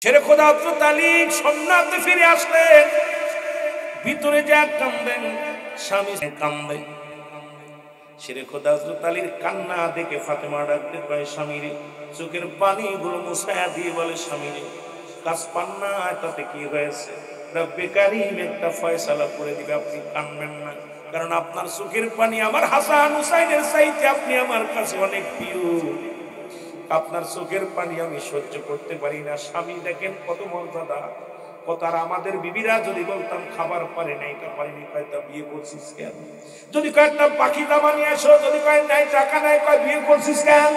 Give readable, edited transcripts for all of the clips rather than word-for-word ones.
ছেড়ে খোদা হযরত আলী সন্ন্যাতে ফিরে আসলেন, ভিতরে যা কাঁদেন, স্বামী কাঁদে। ছেড়ে খোদা হযরত আলীর কান্না দেখে ফাতেমা ডাকতে কয়, স্বামীরে চোখের পানিগুলো মুছায়া দিয়ে বলে, স্বামীরে কাজ পান না, তাতে কি হয়েছে? রব্বে কারীম একটা ফয়সালা করে দিবে, আপনি কাঁদবেন না, কারণ আপনার চোখের পানি আমার হাসান হুসাইনের চাইতে আপনি আমার কাছে অনেক প্রিয়। আপনার চোখের পানি আমি সহ্য করতে পারি না। স্বামী দেখেন কত মর্যাদা, কত। আর আমাদের বিবিরা যদি বলতাম খাবার পারে না, এটা পারিনি, কয়টা বিয়ে করছিস কেন? যদি কয়েকটা পাখি দামা নিয়ে আসো, যদি কয় নাই টাকা নাই, কয় বিয়ে করছিস কেন?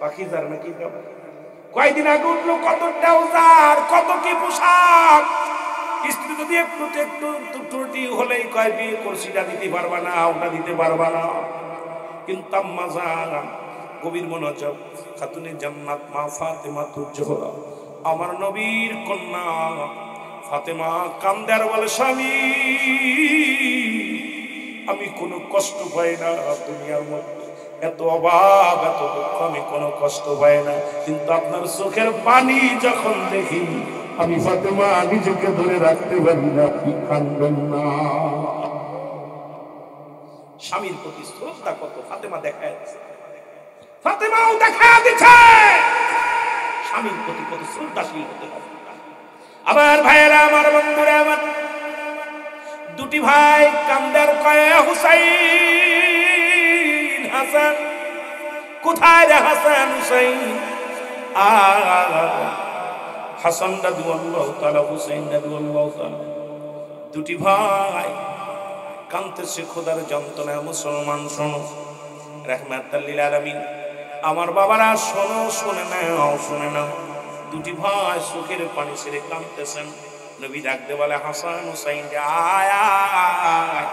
পাখি যার নাকি কয়দিন আগে উঠলো কত ট্রাউজার, কত কি পোশাক। স্ত্রী যদি একটু একটু ত্রুটি হলেই কয় বিয়ে করছি, এটা দিতে পারবা না, ওটা দিতে পারবা না। কিন্তু আম্মা জান গভীর মনোযোগ, খাতুনে জান্নাত মা ফাতেমা তুজ-জোহরা, আমার নবীর কন্যা ফাতেমা কান্দে আর বলে, স্বামী আমি কোনো কষ্ট পাই না দুনিয়ার মধ্যে, এত অভাব এত দুঃখ আমি কোনো কষ্ট পাই না, কিন্তু আপনার চোখের পানি যখন দেখি আমি ফাতেমা নিজেকে ধরে রাখতে পারি না, আপনি কাঁদবেন না। স্বামীর প্রতি শ্রদ্ধা কত ফাতেমা দেখায় দিচ্ছে, ফাতেমাও দেখায় দিচ্ছে স্বামীর প্রতি কত শ্রদ্ধাশীল হতে হবে। আমার ভাইয়েরা, আমার বন্ধুরা, আমার দুটি ভাই কান্দার কয়, হুসাইন হাসান কোথায় রে? হাসান হুসাইন হাসান রাদিয়াল্লাহু তাআলা, হুসাইন রাদিয়াল্লাহু তাআলা, দুটি ভাই কাঁদতেছে খোদার যন্ত্রণায়। মুসলমান শোনো, রাহমাতাল লিল আলামিন, আমার বাবারা শোনো, শুনে নাও, শুনে নাও। দুটি ভাই চোখের পানি ছেড়ে কাঁদতেছেন। নবী ডাকতে বলে, হাসান হুসাইন আয় আয়।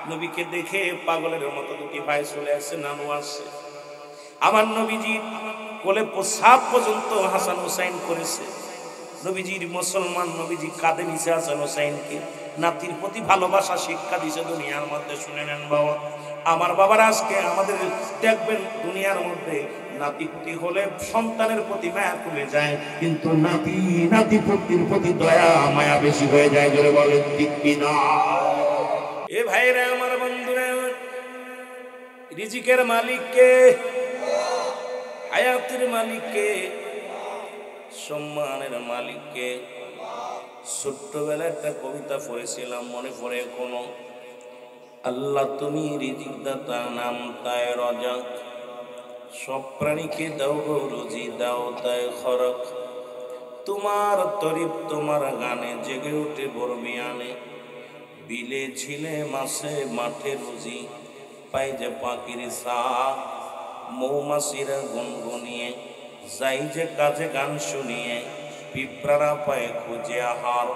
নবীকে দেখে পাগলের মতো দুটি ভাই চলে আসছে, নানু আসছে। আমার নবীজির কোলে প্রসাব পর্যন্ত হাসান হুসাইন করেছে। নবীজির মুসলমান নবীজি কাঁধে নিচে হাসান হুসাইনকে, নাতির প্রতি ভালোবাসা শিক্ষা দিছে দুনিয়ার মধ্যে। শুনে নেন বাবা, আমার বাবার আজকে আমাদের দেখবেন দুনিয়ার মধ্যে নাতি পুতি হলে সন্তানের প্রতি মায়া কমে যায়, কিন্তু নাতি পুতির প্রতি দয়া মায়া বেশি হয়ে যায়। জোরে বলেন ঠিক কিনা? এ ভাইরা, আমার বন্ধুরা, রিজিকের মালিককে, হায়াতের মালিককে, সম্মানের মালিককে। ছোট্টবেলায় একটা কবিতা পড়েছিলাম, মনে পড়ে এখনো। আল্লাহ তুমি রিজিক দাতা, নাম তাই রজাক, সব প্রাণীকে দাও গো রুজি, দাও তাই খরক। তোমার তরিফ তোমার গানে জেগে উঠে বরমিয়ানে, বিলে ঝিলে মাছে মাঠে রুজি, পাই যে পাখির শাক, মৌমাছিরা গুনগুনিয়ে যাই যে কাজে গান শুনিয়ে, পিঁপড়ারা পায় খুঁজে আহার,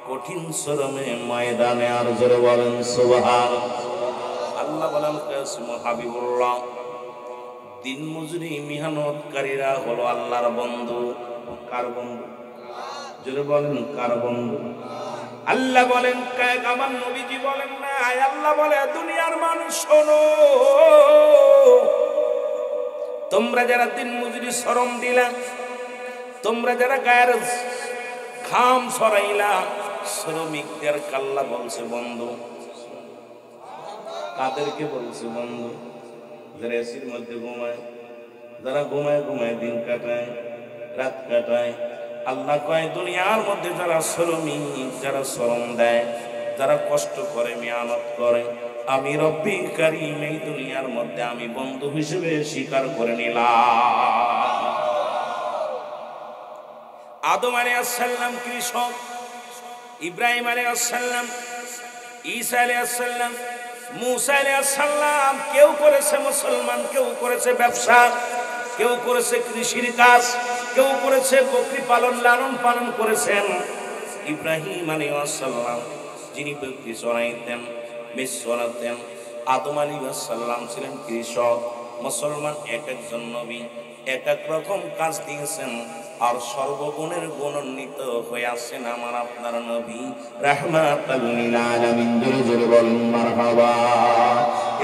কঠিন শ্রমে ময়দানে। আর জোরে বলেন সুবহান। আল্লাহ বলেন, কাসিম হাবিবুল্লাহ, দিন মজুরি মেহনতকারীরা হলো আল্লাহর বন্ধু। কার বন্ধু? জোরে বলেন কার বন্ধু? আল্লাহ বলেন, আমার নবীজি বলেন না, আল্লাহ বলে, দুনিয়ার মানুষ শোনো, তোমরা যারা দিন মজুরি শ্রম দিলা, তোমরা যারা গায়ের ঘাম ছড়াইলা, শ্রমিকদের কাল্লা বলছে বন্ধু। কাদেরকে বলছে বন্ধু? যারা এসির মধ্যে ঘুমায়, যারা ঘুমায় ঘুমায় দিন কাটায়, রাত কাটায়। আল্লাহ কয়, দুনিয়ার মধ্যে যারা শ্রমিক, যারা শ্রম দেয়, যারা কষ্ট করে, মেহনত করে, আমি রব্বি কারীম এই দুনিয়ার মধ্যে আমি বন্ধু হিসেবে স্বীকার করে নিলাম। আদম আলাইহিস সালাম কৃষক, ইব্রাহিম আলাইহিস সালাম, ঈসা আলাইহিস সালাম, মুসা আলাইহিস সালাম, কেউ করেছে মুসলমান, কেউ করেছে ব্যবসা, কেউ করেছে কৃষির কাজ, কেউ করেছে বকরি পালন, লালন পালন করেছেন। ইব্রাহিম আলাইহিস সালাম যিনি বকরি চড়াইতেন, মেষ চড়াতেন। আদম আলাইহিস সালাম ছিলেন কৃষক। মুসলমান এক একজন নবী এক এক রকম কাজ দিয়েছেন, আর সর্বগুণের গুণান্বিত হয়ে আছেন আমার আপনার নবী রাহমাতাল লিল আলামিন। জোরে জোরে বলুন মারহাবা।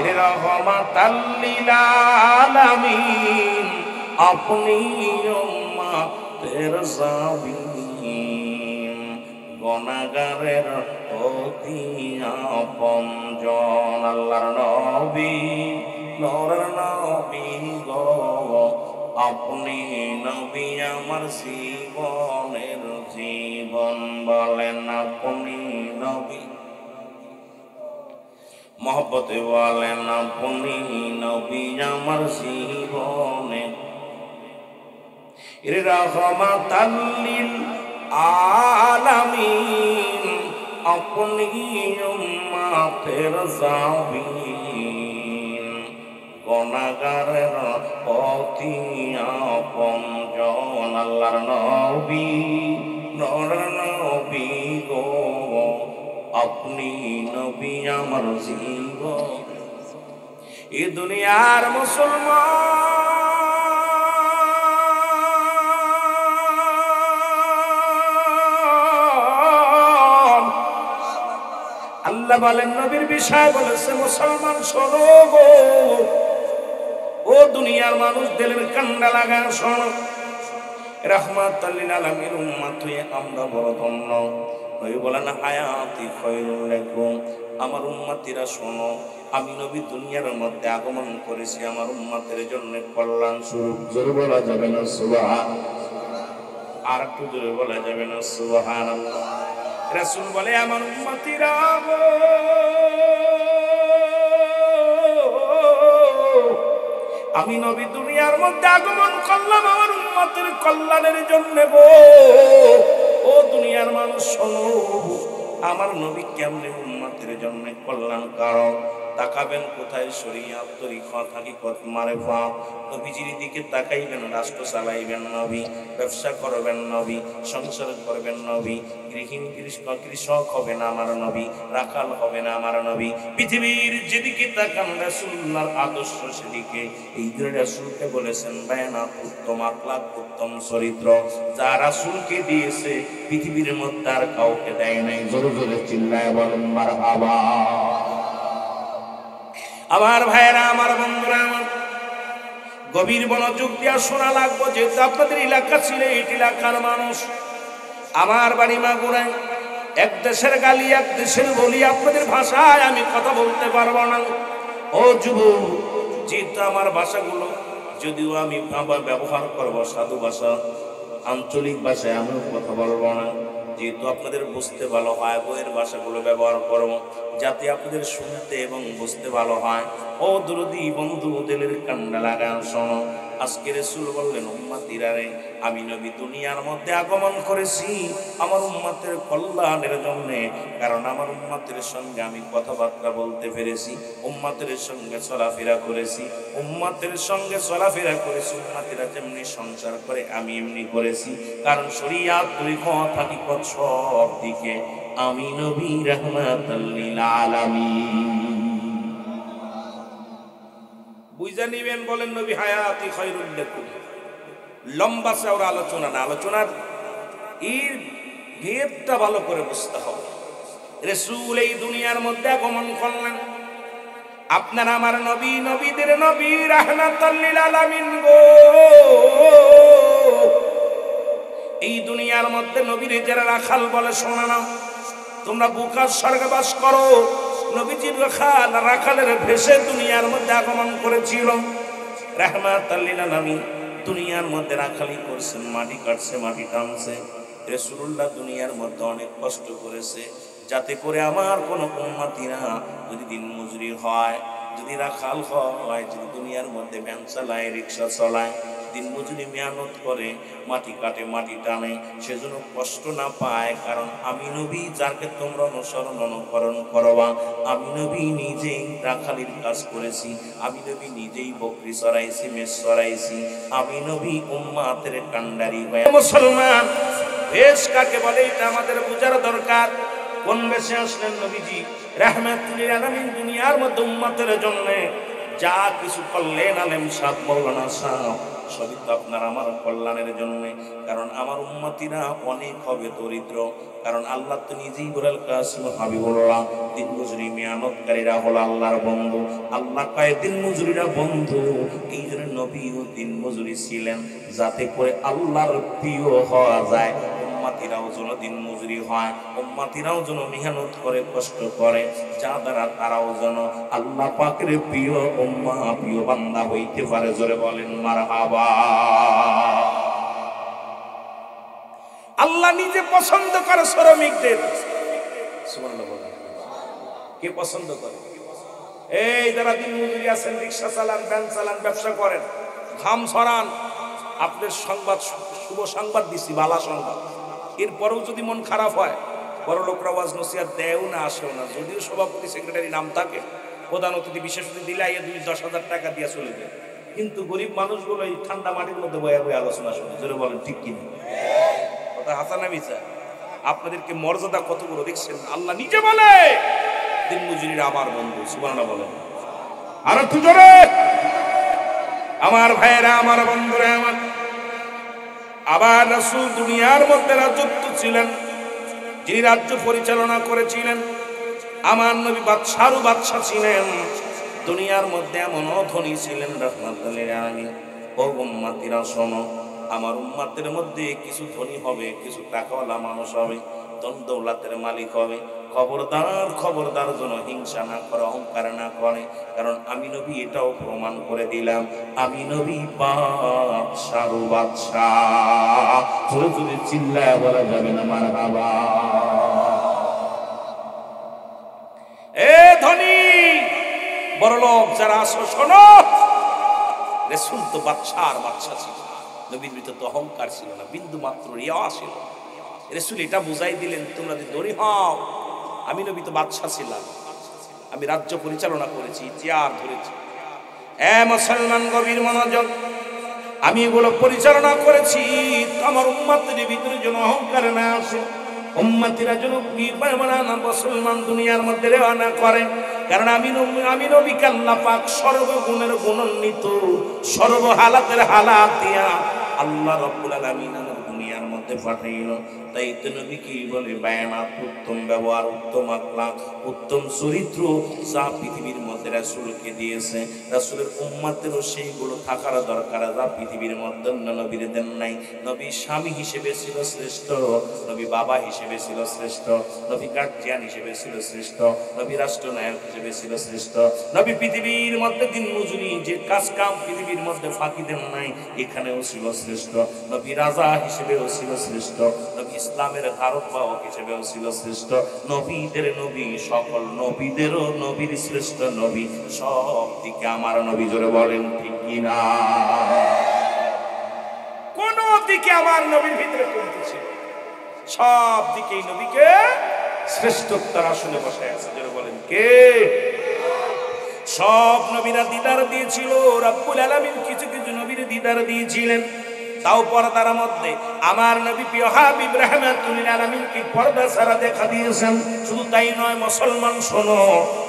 এর রহমাতাল লিল আলামিন, আপনি উম্মত উম্মতের জাবিন গুনাহগারের অতি আপনজন আল্লাহর নবী নূরের নবী গো আপনি নবী আমার জীবনের জীবন বলেন আপনি নবী মহব্বতে বলেন আপনি নবী আমার জীবনে রহমাতাল লিল আলামিন আপনি উম্মতের জাবিন গুনাহগারের অতি আপনজন আল্লাহর নবী নূরের নবী গো আপনি নবী আমার জীবন এই দুনিয়ার মুসলমান আল্লাহ বলেন নবীর বিষয় বলেছে মুসলমান শোনো গো ও দুনিয়ার মানুষ দিলের কান্ডা লাগা শোনো রাহমাতাল লিল আলামিন উম্মত হয়ে আমরা বড় ধন্য নবী বলেন হায়াতি খায়রুল লাকুম আমার উম্মতিরা শোনো আমি নবী দুনিয়ার মধ্যে আগমন করেছি আমার উম্মতের জন্য কল্যাণ স্বরূপ জোরে বলা যাবে না সুবহানাল্লাহ আর একটু জোরে বলা যাবে না সুবহানাল্লাহ রাসূল বলে আমার উম্মতিরা আমি নবী দুনিয়ার মধ্যে আগমন করলাম আমার উম্মতের কল্যাণের জন্য গো ও দুনিয়ার মানুষ শোনো আমার নবী কেমনে উম্মতের জন্য কল্যাণ কারণ তাকাবেন কোথায় শরীয়ত তরিকত হাকিকত মারিফাত নবীজির দিকে তাকাইবেন রাষ্ট্র চালাইবেন নবী ব্যবসা করবেন নবী সংসার করবেন নবী গৃহিণী কৃষক হবে না আমার নবী রাখাল হবে না আমার নবী পৃথিবীর যেদিকে তাকান রাসূলুল্লাহর আদর্শ সেদিকে এই রাসূলকে বলেছেন বায়ানাত উত্তম আখলাক উত্তম চরিত্র যা রাসূলকে দিয়েছে পৃথিবীর মধ্যে আর কাউকে দেয় নাই জোরে জোরে চিল্লায় বলেন মারহাবা আমার ভাইরা আমার বন্ধুরা আমার গভীর মনোযোগ দিয়া শোনা লাগবো যেহেতু আপনাদের এলাকা ছিল এই এলাকার মানুষ আমার বাড়ি মাগুরায় এক দেশের গালি এক দেশের বলি আপনাদের ভাষায় আমি কথা বলতে পারবো না ও যুবক যেহেতু আমার ভাষাগুলো যদিও আমি আবার ব্যবহার করবো সাধু ভাষা আঞ্চলিক ভাষায় আমিও কথা বলবো না যেহেতু আপনাদের বুঝতে ভালো হয় বইয়ের ভাষাগুলো ব্যবহার করবো যাতে আপনাদের শুনতে এবং বুঝতে ভালো হয় ও দরদি বন্ধু দিলের কান্ডা লাগান শোনো আজকে রাসূল বললেন উম্মতিরা রে আমি নবী দুনিয়ার মধ্যে আগমন করেছি আমার উম্মতের কল্যাণের জন্য কারণ আমার উম্মতের সঙ্গে আমি কথাবার্তা বলতে পেরেছি উম্মতের সঙ্গে চলাফেরা করেছি উম্মতের সঙ্গে চলাফেরা করেছি উম্মতিরা যেমনি সংসার করে আমি এমনি করেছি কারণ শরীয়ত তরিকত হাকিকত সব দিকে আমি নবী রাহমাতাল লিল আলামিন বুঝা নিবেন বলেন নবী হায়াতি খায়রুল লাকুম লম্বা চওড়া আলোচনা না আলোচনার এর ভেদটা ভালো করে বুঝতে হবে রাসূল এই দুনিয়ার মধ্যে আগমন করলেন আপনার আমার নবী নবীদের নবী রাহমাতাল লিল আলামিন গো এই দুনিয়ার মধ্যে নবীর যারা রাখাল বলে শোনা না তোমরা বুকার স্বর্গে বাস করো নবীজির রাখালের ভেসে দুনিয়ার মধ্যে আগমন করেছিল রাহমাতাল লিল আলামিন দুনিয়ার মধ্যে রাখালি করছেন মাটি কাটছে মাটি টানছে রাসূলুল্লাহ দুনিয়ার মধ্যে অনেক কষ্ট করেছে যাতে করে আমার কোনো উম্মতিরা যদি দিন মজুরি হয় যদি রাখাল হয় যদি দুনিয়ার মধ্যে ভ্যান চালায় রিক্সা চালায় দিন মজুরি মেহনত করে মাটি কাটে মাটি টানে সেজন্য কষ্ট না পায় কারণ আমি নবী যাকে তোমরা অনুকরণ করবা আমি নবী নিজেই রাখালির কাজ করেছি আমি নবী নিজেই বকরি চড়াইছি মেষ চড়াইছি আমি নবী উম্মতের কান্ডারি হয়ে মুসলমান বেশ কাকে বলে এটা আমাদের বোঝার দরকার কোন বেশে আসলেন নবীজি রাহমাতুল লিল আলামিন দুনিয়ার মধ্যে উম্মতের জন্য যা কিছু করলেন আলেম সাহেব মাওলানা সাহেব সবই তো আপনার আমার কল্যাণের জন্য। কারণ আমার উম্মতিরা অনেক হবে দরিদ্র, কারণ আল্লাহ তো নিজেই বলেন কাসিম হাবিবুল্লাহ, দিন মজুরি মেহনতকারীরা হলো আল্লাহর বন্ধু। আল্লাহ কয় দিন মজুরিরা বন্ধু, এই জন্য নবীও দিন মজুরি ছিলেন, যাতে করে আল্লাহর প্রিয় হওয়া যায়। উম্মতিরাও যেন দিন মজুরি হয়, উম্মতিরাও যেন মেহনত করে কষ্ট করে, যা দ্বারা তারাও যেন আল্লাহ পাকের প্রিয় উম্মাহ প্রিয় বান্দা হইতে পারে। জোরে বলেন মারহাবা। আল্লাহ নিজে পছন্দ করে শ্রমিকদের। সুবহানাল্লাহ বলেন। কে পছন্দ করে? এই যারা দিন মজুরি আছেন, রিক্সা চালান, ভ্যান চালান, ব্যবসা করেন, ঘাম ছড়ান, আপনাদের সংবাদ শুভ সংবাদ দিছি, ভালো সংবাদ। এরপরেও যদি মন খারাপ হয়, বড় লোকরা ওয়াজ নসিহত দেয়ও না, আসেও না, যদিও সভাপতি সেক্রেটারি নাম থাকে, প্রধান অতিথি বিশেষ অতিথি দিলে 10,000 টাকা দিয়ে চলে যায়, কিন্তু গরিব মানুষগুলো এই ঠান্ডা মাটির মধ্যে বয়ে বয়ে আলোচনা শুনে। জোরে বলেন ঠিক কিনা? কথা হাসানা মিছা? আপনাদেরকে মর্যাদা কত বড় দেখছেন? আল্লাহ নিজে বলে দিন মজুরিরা আমার বন্ধু। সুবহানাল্লাহ বলেন। আর একটু জোরে। আমার ভাইয়েরা, আমার বন্ধুরা, আমার আবার রাসূল দুনিয়ার মধ্যে রাজত্ব ছিলেন, যিনি রাজ্য পরিচালনা করেছিলেন, আমার নবী বাদশাহরও বাদশাহ ছিলেন, দুনিয়ার মধ্যে এমন ধনী ছিলেন রাহমাতুল লিল আলামিন। ও উম্মতিরা শোনো, আমার উম্মতের মধ্যে কিছু ধনী হবে, কিছু টাকাওয়ালা মানুষ হবে, ধন দৌলতের মালিক হবে। খবরদার খবরদার যেন হিংসা না করে, অহংকার না করে, কারণ আমি নবী এটাও প্রমাণ করে দিলাম, আমি নবী বাদশাহরও বাদশাহ। জোরে জোরে চিল্লায় বলা যাবে না মারহাবা। এ ধনী বড়লোক যারা আছো শোনো, রাসূল তো বাদশাহর বাদশাহ ছিল, নবীর ভিতরে তো অহংকার ছিল না, বিন্দু মাত্র রিয়া ছিল। রাসূল এটা বুঝাই দিলেন, তোমরা যদি ধনী হও, আমি নবী তো বাদশাহ ছিলাম, আমি রাজ্য পরিচালনা করেছি, চেয়ার ধরেছি। এ মুসলমান গভীর মনোযোগ, আমি এগুলো পরিচালনা করেছি, আমার উম্মতের ভিতরে যেন অহংকার না আসে, উম্মতিরা যেন কি না মুসলমান দুনিয়ার মধ্যে রেওয়া না করে। কারণ আমি নবীকে আল্লাহ পাক সর্বগুণের গুণান্বিত, সর্ব হালাতের হালাত দিয়া আল্লাহ রাব্বুল আলামিন আমার দুনিয়ার মধ্যে পাঠাইল। তাই তো নবী কি বলে, বায়ানাত, উত্তম ব্যবহার, উত্তম আখলাক, উত্তম চরিত্র যা পৃথিবীর মধ্যে রাসূলকে দিয়েছে, রাসূলের উম্মতেরও সেইগুলো থাকার দরকার, যা পৃথিবীর মধ্যে অন্য নবীর দেন নাই। নবী স্বামী হিসেবে ছিল শ্রেষ্ঠ, নবী বাবা হিসেবে ছিল শ্রেষ্ঠ, নবী গার্জিয়ান হিসেবে ছিল শ্রেষ্ঠ, নবী রাষ্ট্রনায়ক হিসেবে ছিল শ্রেষ্ঠ, নবী পৃথিবীর মধ্যে দিন মজুরি যে কাজ কাম পৃথিবীর মধ্যে ফাঁকি দেন নাই, এখানেও ছিল শ্রেষ্ঠ, নবী রাজা হিসেবেও ছিল শ্রেষ্ঠ, নবী ইসলামের ধারক বাহক হিসেবেও ছিল শ্রেষ্ঠ, নবীদের নবী, সকল নবীদেরও নবীর শ্রেষ্ঠ নবী, সব দিকে আমার নবী। জোরে বলেন ঠিক কিনা? কোন দিকে আমার নবীর ভিতরে কমতি ছিল? সব দিকেই নবীকে শ্রেষ্ঠত্বের আসনে বসায় আছে। জোরে বলেন কে? সব নবীরা দিদার দিয়েছিল, রব্বুল আলামিন কিছু কিছু নবীর দিদার দিয়েছিলেন, তাও পর্দার মধ্যে আমার নবী প্রিয় হাবিব রাহমাতুল লিল আলামিন কি পর্দা ছাড়া দেখা দিয়েছেন। শুধু তাই নয় মুসলমান শোনো,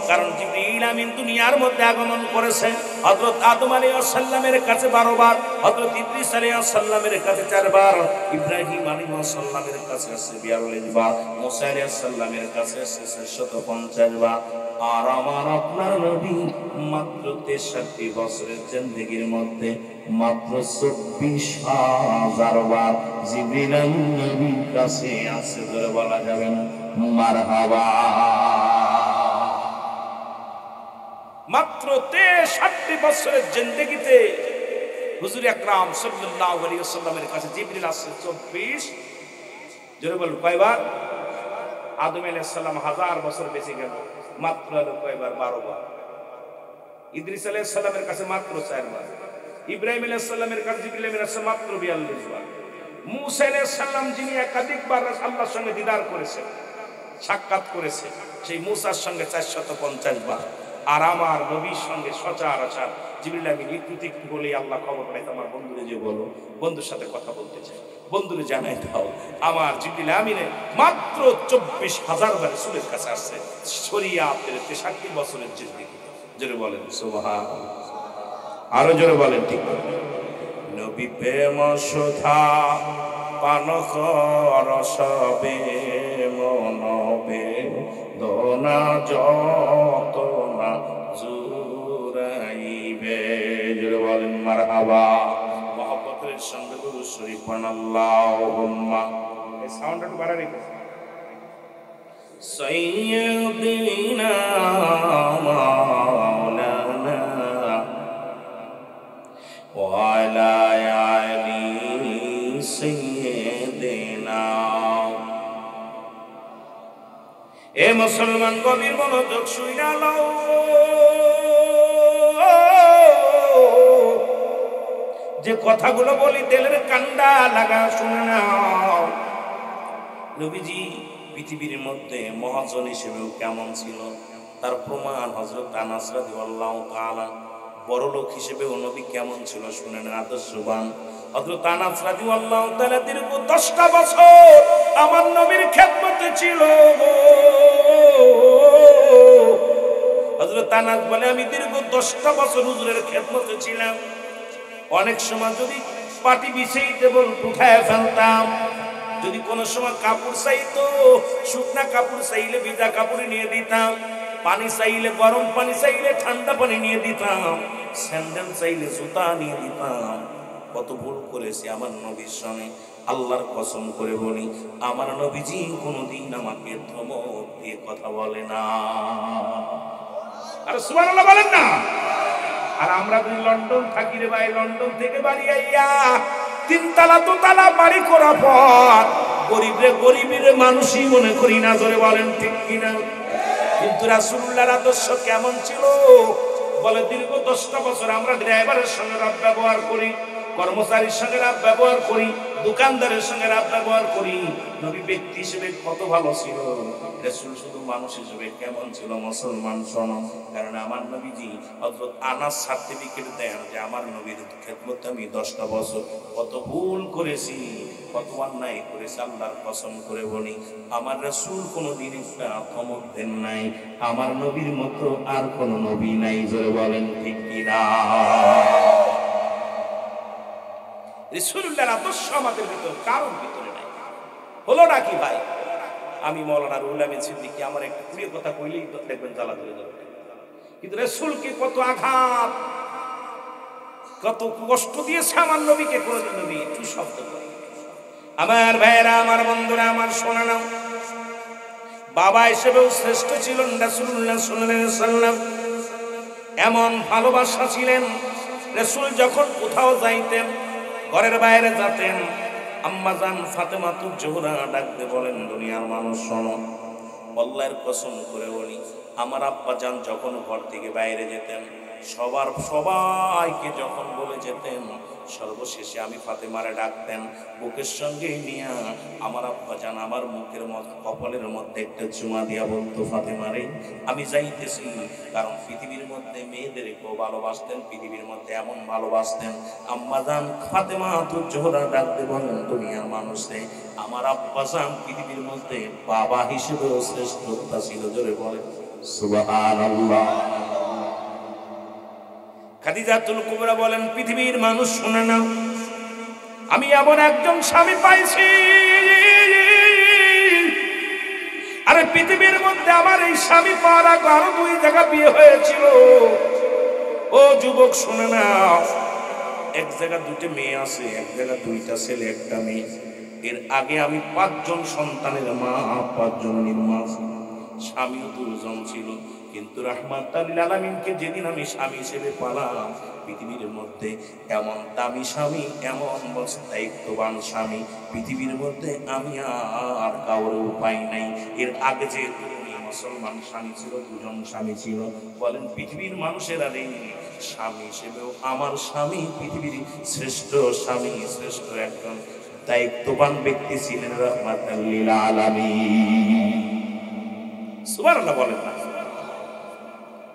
কারণ জিবরিল আমিন দুনিয়ার মধ্যে আগমন করেছে হযরত আদম আলাইহিস সালামের কাছে 12 বার, হযরত ইদ্রিস আলাইহিস সালামের কাছে 4 বার, ইব্রাহিম আলাইহিস সালামের কাছে 42 বার, মুসা আলাইহিস সালামের কাছে 650 বার। আর আমার আপনার নবী মাত্র 63 বছরের জিন্দেগির মধ্যে মাত্র 24,000 বার জিবরিল নবীর কাছে আছে। ধরে বলা যাবে না মারহাবা। মাত্র 63 বছরের জিন্দেগিতে হুজুর আকরাম সাল্লাল্লাহু আলাইহি ওয়াসাল্লামের কাছে জিবরিল আসছে 24। জোরে বলুন কয়বার? আদম আলাইহিস সালাম 1000 বছর বেঁচে গেল, মাত্র কয়বার? 12 বার। ইদ্রিস আলাইহিস সালামের কাছে মাত্র 4 বার, ইব্রাহিম আলাইহিস সালামের কাছে জিবরিল আমিন আসছে মাত্র 42 বার। মুসা আলাইহিস সালাম যিনি একাধিকবার আল্লাহর সঙ্গে দিদার করেছে, সাক্ষাৎ করেছে, সেই মুসার সঙ্গে 450 বার। আর আমার নবীর সঙ্গে সচরাচর জিবরিল আমিন একটু একটু বলে আল্লাহ খবর পাইতো, আমার বন্ধুরে যে বলো, বন্ধুর সাথে কথা বলতে চাই, বন্ধুরে জানাই দাও। আমার জিবরিল আমিনে মাত্র 24,000 বার রাসূলের কাছে আসছে শরীয়তের 63 বছরের জিন্দেগি। জোরে বলেন সুবহানাল্লাহ। আরো জোরে বলেন ঠিক। নবী প্রেম সুধা পান কর সবে মনবে দোনা যত না জুরাইবে। জোরে বলেন মারহাবা। মহব্বতের সঙ্গে দুরূদ শরীফ পড়েন আল্লাহুম্মা। এই সাউন্ডটা একটু বাড়া রেখে সাইয়্যিদিনা মাওলানা ওয়া আলা আলি সাইয়্যিদিনা। এ মুসলমান গভীর মনোযোগ শুইনা লও, যে কথাগুলো বলি তেলের কান্ডা লাগা শুনে নাও। নবীজি পৃথিবীর মধ্যে মহাজন হিসেবেও কেমন ছিল তার প্রমাণ হযরত আনাস রাদিয়াল্লাহু তাআলা। বড় লোক হিসেবেও নবী কেমন ছিল শুনেন, আদর্শবান। হযরত আনাস রাদিয়াল্লাহু তাআলা দীর্ঘ 10টা বছর আমার নবীর খেদমতে ছিল। হযরত আনাস বলে, আমি দীর্ঘ 10টা বছর হুজুরের খেদমতে ছিলাম। অনেক সময় যদি পাটি বিছাইতে বল উঠায় ফেলতাম, যদি কোনো সময় কাপড় চাইতো, শুকনা কাপড় চাইলে ভিজা কাপড় নিয়ে দিতাম, পানি চাইলে গরম পানি চাইলে ঠান্ডা পানি নিয়ে দিতাম, স্যান্ডেল চাইলে জুতা নিয়ে দিতাম। কত ভুল করেছি আমার নবীর সঙ্গে। আল্লাহর কসম করে বলি, আমার নবীজি কোনোদিন আমাকে ধমক দিয়ে কথা বলে না। আর সুবহানাল্লাহ বলেন না। আর আমরা যদি লন্ডন থাকি রে ভাই, লন্ডন থেকে বাড়ি আইয়া 3 তলা 2 তলা বাড়ি করার পর গরিবের মানুষই মনে করি না। ধরে বলেন ঠিক কিনা? কিন্তু রাসূলুল্লাহর আদর্শ কেমন ছিল বলে, দীর্ঘ 10টা বছর আমরা ড্রাইভারের সঙ্গে রাত ব্যবহার করি, কর্মচারীর সঙ্গে রাত ব্যবহার করি, দোকানদারের সঙ্গে রাত ব্যবহার করি। নবী ব্যক্তি হিসেবে কত ভালো ছিল, রাসূল শুধু মানুষ হিসেবে কেমন ছিল মুসলমান শোনো। কারণ আমার নবীজি হযরত আনাস সার্টিফিকেট দেন যে আমার নবীর খেদমতে আমি 10টা বছর কত ভুল করেছি, কত অন্যায় করেছি। আল্লাহর কসম করে বলি, আমার রাসূল কোনোদিন একটা ধমক দেন নাই। আমার নবীর মতো আর কোন নবী নাই। জোরে বলেন ঠিক কিনা? রাসূলুল্লাহর আদর্শ আমাদের ভিতর কারোর ভিতরে নাই। হলো নাকি ভাই? আমি মাওলানা রুহুল আমিন সিদ্দিকী আমার একটা প্রিয় কথা কইলেই দেখবেন জ্বালা ধরে যাবে। কিন্তু রাসূলকে কত আঘাত, কত কষ্ট দিয়েছে আমার নবীকে, কোনদিন নবী একটু শব্দ করে। আমার ভাইয়েরা, আমার বন্ধুরা, আমার শোনা নাও, বাবা হিসেবেও শ্রেষ্ঠ ছিলেন রাসূলুল্লাহ সাল্লাল্লাহু আলাইহি ওয়াসাল্লাম। এমন ভালোবাসা ছিলেন, রাসূল যখন কোথাও যাইতেন, ঘরের বাইরে যেতেন, আম্মাজান ফাতেমাতুজ জোহরা ডাকতে বলেন, দুনিয়ার মানুষ শোনো, আল্লাহর কসম করে বলি, আমার আব্বা জান যখন ঘর থেকে বাইরে যেতেন, সবাইকে যখন বলে যেতেন, সর্বশেষে আমি ফাতেমারে ডাকতেন, বুকের সঙ্গে নিয়ে আমার আব্বা জান আমার মুখের মধ্যে, কপালের মধ্যে একটা চুমা দিয়া বলতো, ফাতেমারে আমি যাইতেছি। কারণ পৃথিবীর মধ্যে মেয়েদেরকেও ভালোবাসতেন, পৃথিবীর মধ্যে এমন ভালোবাসতেন। আম্মা জান ফাতেমাতুজ জোহরা ডাকতে বলেন, দুনিয়ার মানুষে আমার আব্বা জান পৃথিবীর মধ্যে বাবা হিসেবেও শ্রেষ্ঠতা ছিল। জোরে বলেন সুবহানাল্লাহ। খাদিজাতুল কুবরা বলেন, পৃথিবীর মানুষ শুনে নাও, আমি এমন একজন স্বামী পাইছি, আরে পৃথিবীর মধ্যে আমার এই স্বামী পাওয়ার আগে আরো 2 জায়গা বিয়ে হয়েছিল। ও যুবক শুনে নাও, এক জায়গা 2টা মেয়ে আছে, এক জায়গা 2টা ছেলে 1টা মেয়ে। এর আগে আমি 5 জন সন্তানের মা, 5 জনের মা। স্বামীও 2 জন ছিল, কিন্তু রাহমাতুল লিল আলামিনকে যেদিন আমি স্বামী হিসেবে পেলাম, পৃথিবীর মধ্যে এমন দামি স্বামী, এমন দায়িত্ববান স্বামী পৃথিবীর মধ্যে আমি আর কারো উপায় নাই। এর আগে যে মুসলমান স্বামী ছিল, 2 জন স্বামী ছিল। বলেন পৃথিবীর মানুষেরা রে, স্বামী হিসেবেও আমার স্বামী পৃথিবীর শ্রেষ্ঠ স্বামী, শ্রেষ্ঠ একজন দায়িত্ববান ব্যক্তি ছিলেন রাহমাতুল লিল আলামিন। সুবহানাল্লাহ বলেন না?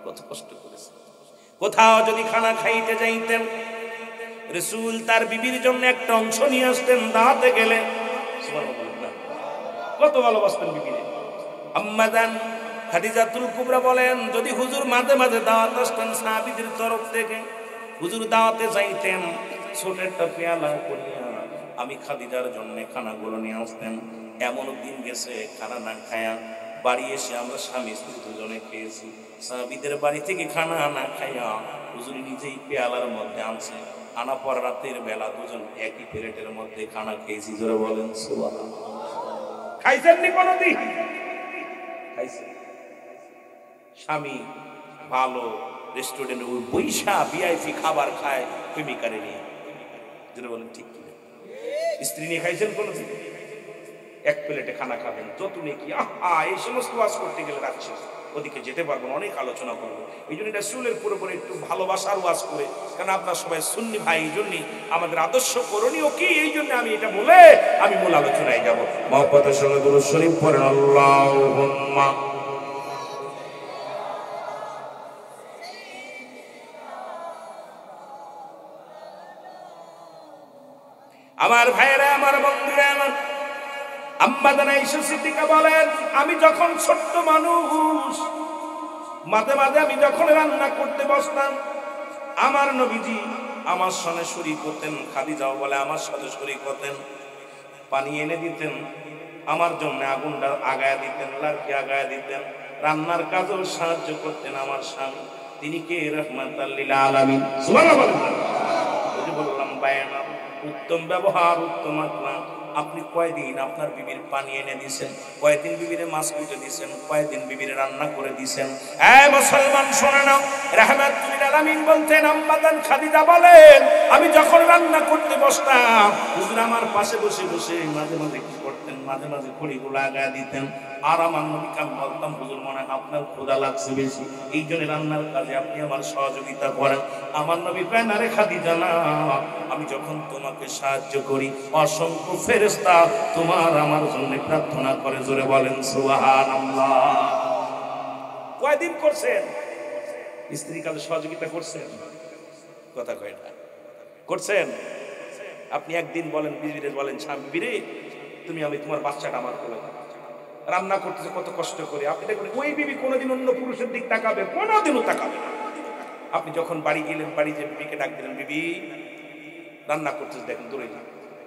কত কষ্ট করেছে। কোথাও যদি খানা খাইতে যাইতেন, রাসূল তার বিবির জন্য একটা অংশ নিয়ে আসতেন দাওয়াতে গেলে। সুবহানাল্লাহ বলেন না? কত ভালোবাসতেন বিবিরে। আম্মা জান খাদিজাতুল কুবরা বলেন, যদি হুজুর মাঝে মাঝে দাওয়াত আসতেন সাহাবীদের তরফ থেকে, হুজুর দাওয়াতে যাইতেন, ছোট একটা পেয়ালা করিয়া আমি খাদিজার জন্য খানাগুলো নিয়ে আসতেন। এমন দিন গেছে খানা না খায়া বাড়ি এসে আমরা স্বামী স্ত্রী দুজনে খেয়েছি। সাহাবীদের বাড়ি থেকে খানা না খাইয়া হুজুর নিজেই পেয়ালার মধ্যে আনছে, আনা পর রাতের বেলা দুজন একই প্লেটের মধ্যে খানা খেয়েছি। জোরে বলেন সুবহানাল্লাহ। খাইছেন নি কোনদিন? খাইছেন। স্বামী ভালো রেস্টুরেন্টে বৈশা ভিআইপি খাবার খায় প্রেমিকারে নিয়ে। জোরে বলেন ঠিক কিনা? স্ত্রী নিয়ে খাইছেন কোনদিন? এক প্লেটে খানা খাবেন, যত নেকি। এই সমস্ত ওয়াজ করতে গেলে রাখছে, ওদিকে যেতে পারবো না, অনেক আলোচনা করবো। এই জন্য রাসূলের পুরোপুরি একটু ভালোবাসার ওয়াজ করে, কারণ আপনার সবাই সুন্নি ভাই, এই জন্যই আমাদের আদর্শ করণীয় কি, এই জন্য আমি এটা বলে আমি মূল আলোচনায় যাবো। মহব্বতের সঙ্গে দুরূদ শরীফ পড়েন আল্লাহুম্মা। আমার ভাইয়েরা, আমার বন্ধুরা, আমার আম্মা জান আয়েশা সিদ্দিকা বলেন, আমি যখন ছোট্ট মানুষ, মাঝে মাঝে আমি যখন রান্না করতে বসতাম, আমার নবীজি আমার সঙ্গে শরীক হতেন। খাদিজাও বলে আমার সাথে শরীক হতেন। পানি এনে দিতেন, আমার জন্য আগুনটা আগায়া দিতেন, লাড়কি আগায়া দিতেন, রান্নার কাজেও সাহায্য করতেন আমার স্বামী। তিনি কে? রাহমাতাল লিল আলামিন। সুবহানাল্লাহ। ওই যে বললাম বায়ানা, উত্তম ব্যবহার, উত্তম আখলাক। আপনি কয়দিন আপনার বিবির পানি এনে দিয়েছেন, কয়দিন বিবিরে মাছ কুটে দিয়েছেন, কয়দিন বিবিরে রান্না করে দিয়েছেন। মুসলমান শোনে না, রাহমাতুল লিল আলামিন বলতেন, আম্মা জান খাদিজা বলেন, আমি যখন রান্না করতে বসতাম, হুজুর আমার পাশে বসে বসে মাঝে মাঝে কি করতেন, মাঝে মাঝে খড়িগুলো আগায় দিতেন। আর আমার নবীকে আমি বলতাম, হুজুর মনে হয় আপনার ক্ষুধা লাগছে বেশি, এই জন্য রান্নার কাজে আপনি আমার সহযোগিতা করেন। আমার নবী কয়, না রে খাদিজা না, আমি যখন তোমাকে সাহায্য করি, অসংখ্য ফেরেশতা তোমার আমার জন্য প্রার্থনা করে। জোরে বলেন সুবহানাল্লাহ। কয়দিন করছেন স্ত্রী কাজে সহযোগিতা করছেন? কথা কয় না, করছেন? আপনি একদিন বলেন বিবিরে, বলেন স্বামী বিরে, তুমি আমি তোমার বাচ্চাটা আমার কোলে দাও। রান্না করতেছে কত কষ্ট করে, আপনি দেখবেন ওই বিবি কোনোদিন অন্য পুরুষের দিক তাকাবে? কোনোদিনও তাকাবে না। আপনি যখন বাড়ি গেলেন, বাড়ি যে বিবিকে ডাক দিলেন, বিবি রান্না করতেছে, দেখেন দূরে না,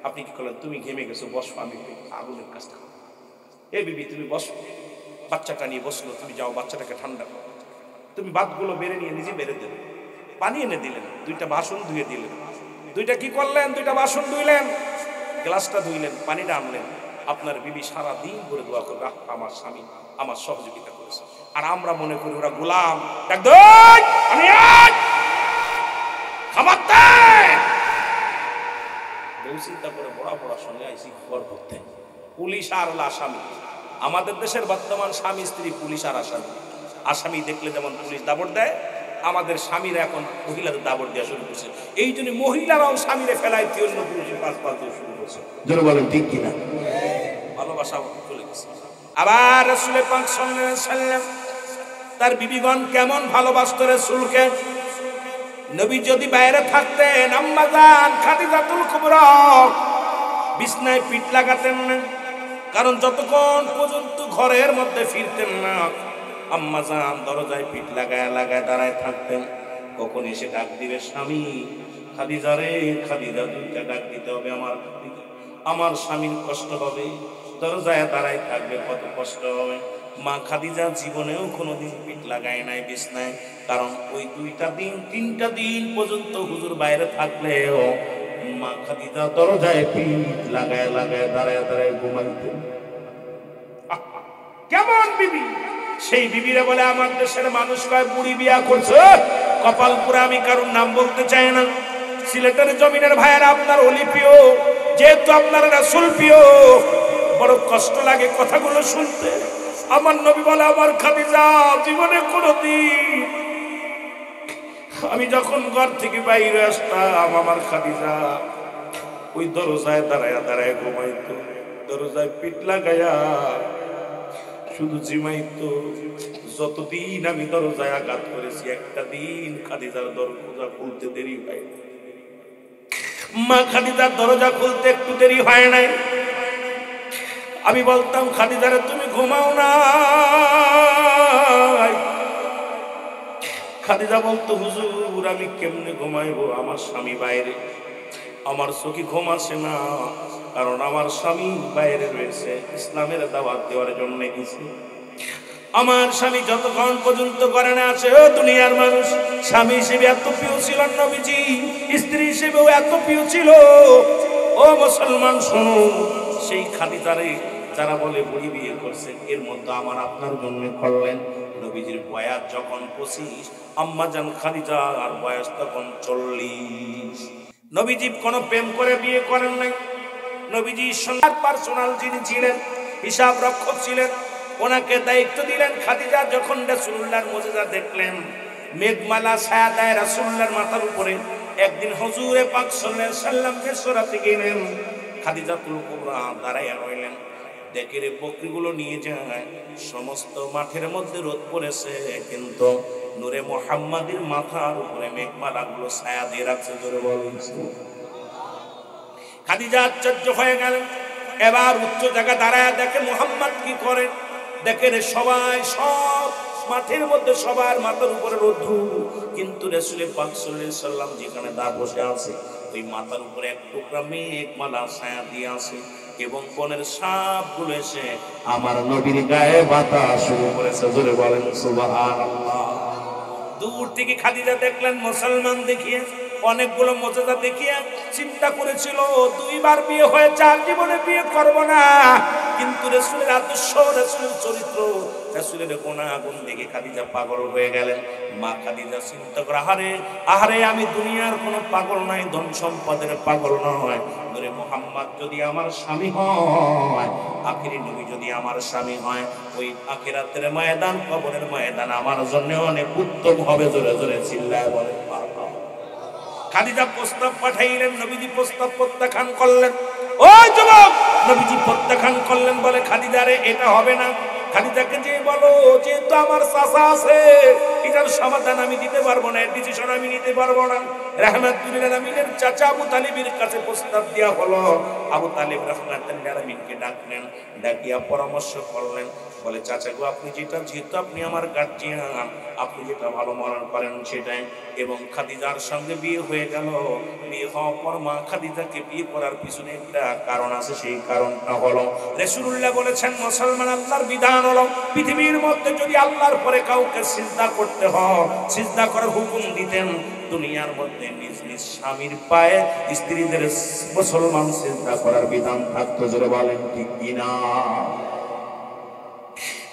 আপনি কি করলেন? তুমি ঘেমে গেছো, বসো, আমি আগুনের কাজটা করো। এ বিবি তুমি বসো, বাচ্চাটা নিয়ে বসলো, তুমি যাও বাচ্চাটাকে ঠান্ডা করো। তুমি ভাতগুলো বেড়ে নিয়ে নিজে বেড়ে দেবে, পানি এনে দিলেন, দুইটা বাসন ধুয়ে দিলেন। দুইটা কি করলেন? দুইটা বাসন ধুইলেন, গ্লাসটা ধুইলেন, পানিটা আনলেন। আপনার বিবি সারা দিন করে দোয়া করবে, আমার স্বামী আমার সহযোগিতা করেছে। আর আমরা মনে করি ওরা গোলাম, খাবার বউ চিন্তা করে বড়া বড়া সঙ্গে আইসি ঘর করতে। পুলিশ আর আসামি, আমাদের দেশের বর্তমান স্বামী স্ত্রী পুলিশ আর আসামি। আসামি দেখলে যেমন পুলিশ দাবড় দেয়, আমাদের স্বামীরা এখন মহিলাদের দাবড় দেওয়া শুরু করছে। এই জন্য মহিলারাও স্বামীরে ফেলাইতে অন্য পুরুষের পাশ পালতে শুরু করছে। জোরে বলেন ঠিক কিনা? ভালোবাসা চলে গেছে। আবার রাসূলের পাক সাল্লাল্লাহু আলাইহি ওয়াসাল্লাম তার বিবিগণ কেমন ভালোবাসত রাসূলকে। নবী যদি বাইরে থাকতেন, আম্মা জান খাদিজাতুল কুবরা বিছনায় পিঠ লাগাতেন না, কারণ যতক্ষণ পর্যন্ত ঘরের মধ্যে ফিরতেন না, আম্মা জান দরজায় পিঠ লাগায় লাগায় দাঁড়ায় থাকতেন। কখন এসে ডাক দিবে, স্বামী খাদিজা রে, খাদিজা, দুইটা ডাক দিতে হবে, আমার স্বামীর কষ্ট হবে। দরজায় দাঁড়ায় থাকবে, কত কষ্ট হবে। মা খাদিজা জীবনেও কোনোদিন পিঠ লাগায় নাই বিছনায়, কারণ ওই দুইটা দিন তিনটা দিন পর্যন্ত হুজুর বাইরে থাকলেও মা খাদিজা দরজায় পিঠ লাগায় লাগায় দাঁড়ায় দাঁড়ায় ঘুমাইতেন। কেমন বিবি! সেই বিবিরা বলে আমার দেশের মানুষ কয় বুড়ি বিয়া করছে, কপাল পুরা। আমি কারোর নাম বলতে চাই না। সিলেটের জমিনের ভাইয়েরা, আপনার অলি প্রিয়, যেহেতু আপনার রাসূল প্রিয়, বড় কষ্ট লাগে কথাগুলো শুনতে। আমার নবী বলে, আমার খাদিজা জীবনে কোনদিন, আমি যখন ঘর থেকে বাইরে আসতাম, আমার খাদিজা ওই দরজায় দাঁড়ায় দাঁড়ায় ঘুমাইতো, দরজায় পিঠ লাগাইয়া শুধু জিমাইতো। যতদিন আমি দরজায় আঘাত করেছি, একটা দিন খাদিজার দরজা খুলতে দেরি হয় না। মা খাদিজার দরজা খুলতে একটু দেরি হয় নাই। আমি বলতাম, খাদিজারে তুমি ঘুমাও না। খাদিজা বলতো, হুজুর আমি কেমনে ঘুমাইবো, আমার স্বামী বাইরে। আমার চোখে ঘুম আসে না, কারণ আমার স্বামী বাইরে রয়েছে, ইসলামের দাওয়াত দেওয়ার জন্য গেছে। আমার স্বামী যতক্ষণ পর্যন্ত করে না আছে, ও দুনিয়ার মানুষ, স্বামী হিসেবে এত প্রিয় ছিল নবীজি, স্ত্রী হিসেবেও এত প্রিয় ছিল। ও মুসলমান শোনো, সেই খাদিজারে যারা বলে বুড়ি বিয়ে করছে, এর মধ্যে আমার আপনার জন্য করলেন। নবীজির বয়স যখন 25, আম্মাজান খাদিজার বয়স তখন 40। নবীজি কোনো প্রেম করে বিয়ে করেন নাই। নবীজি সোনার পার্সোনাল যিনি ছিলেন, হিসাব রক্ষক ছিলেন, ওনাকে দায়িত্ব দিলেন। খাদিজা যখন রাসূলুল্লাহর মুজিজা দেখলেন, মেঘমালা ছায়া দেয় রাসূলুল্লাহর মাথার উপরে, একদিন হুজুরে পাক সাল্লাল্লাহু আলাইহি সাল্লাম সরাতে গেলেন। খাদিজাতুল কুবরা দাঁড়াইয়া রইলেন, দেখে রে বকরিগুলো নিয়ে যায়, সমস্ত মাঠের মধ্যে রোদ পড়েছে, কিন্তু নূরে মুহাম্মাদের মাথার উপরে মেঘমালাগুলো ছায়া দিয়ে রাখছে। জোরে বলুন। খাদিজা আশ্চর্য হয়ে গেলেন। এবার উচ্চ জায়গা দাঁড়ায় দেখে মুহাম্মদ কি করে। দেখে রে সবাই, সব মাঠের মধ্যে সবার মাথার উপরে রৌদ্র, কিন্তু রাসূল পাক সাল্লাল্লাহু আলাইহি সাল্লাম যেখানে দা বসে আছে, ওই মাথার উপরে এক টুকরা মেঘমালা ছায়া দিয়ে আছে, এবং বনের সাপগুলো এসে আমার নবীর গায়ে বাতাস শুরু করেছে। জোরে বলেন সুবহানাল্লাহ। দূর থেকে খাদিজা দেখলেন মুসলমান দেখিয়ে, অনেকগুলো মুজিজা দেখিয়ে চিন্তা করেছিল 2 বার বিয়ে হয়েছে, আর জীবনে বিয়ে করব না। কিন্তু রাসূলের আদর্শ, রাসূলের চরিত্র, রাসূলের গুণাগুণ দেখে খাদিজা পাগল হয়ে গেলেন। মা খাদিজা চিন্তা করে, আহারে আমি দুনিয়ার কোনো পাগল নাই, ধন সম্পদের পাগল নয়। নূরে মুহাম্মদ যদি আমার স্বামী হয়, আখিরি নবী যদি আমার স্বামী হয়, ওই আখিরাতের ময়দান, কবরের ময়দান আমার জন্য অনেক উত্তম হবে। জোরে জোরে চিল্লায় বলেন আল্লাহ। খাদিজা প্রস্তাব পাঠাইলেন, নবীজি প্রস্তাব প্রত্যাখ্যান করলেন। ওই যুবক, নবীজি প্রত্যাখ্যান করলেন, বলে খাদিজা রে, এটা হবে না। খাদিজাকে যে বলো, যেহেতু আমার চাচা আছে, এটার সমাধান আমি দিতে পারবো না, এর ডিসিশন আমি নিতে পারবো না। রাহমাতুল্লিল আলামিনের চাচা আবু তালিবের কাছে প্রস্তাব দেওয়া হলো। আবু তালিব রাহমাতুল্লিল আলামিনকে ডাকলেন, ডাকিয়া পরামর্শ করলেন, বলে চাচা গো, আপনি যেহেতু আপনি আমার গার্জিয়ান, আপনি যেটা ভালো মনে করেন সেটাই। এবং খাদিজার সঙ্গে বিয়ে হয়ে গেল। বিয়ে হওয়ার পর মা খাদিজাকে বিয়ে করার পিছনে একটা কারণ আছে, সেই কারণটা হলো রাসূলুল্লাহ বলেছেন, মুসলমান আল্লাহর বিধান হলো, পৃথিবীর মধ্যে যদি আল্লাহর পরে কাউকে সিজদা করতে হয়, সিজদা করার হুকুম দিতেন, দুনিয়ার মধ্যে নিজ নিজ স্বামীর পায়ে স্ত্রীদের মুসলমান সিজদা করার বিধান থাকতো। জোরে বলেন ঠিক কিনা?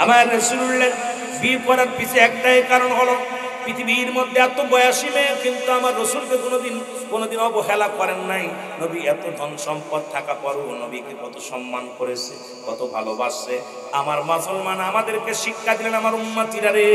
আমার রাসূলুল্লাহ বিয়ে করার পিছে একটাই কারণ হলো, পৃথিবীর মধ্যে এত বয়সী মেয়ে কিন্তু আমার রাসূলকে কোনোদিন অবহেলা করেন নাই। নবী এত ধন সম্পদ থাকা পরও নবীকে কত সম্মান করেছে, কত ভালোবাসছে। আমার মুসলমান আমাদেরকে শিক্ষা দিলেন, আমার উম্মতিরা রে,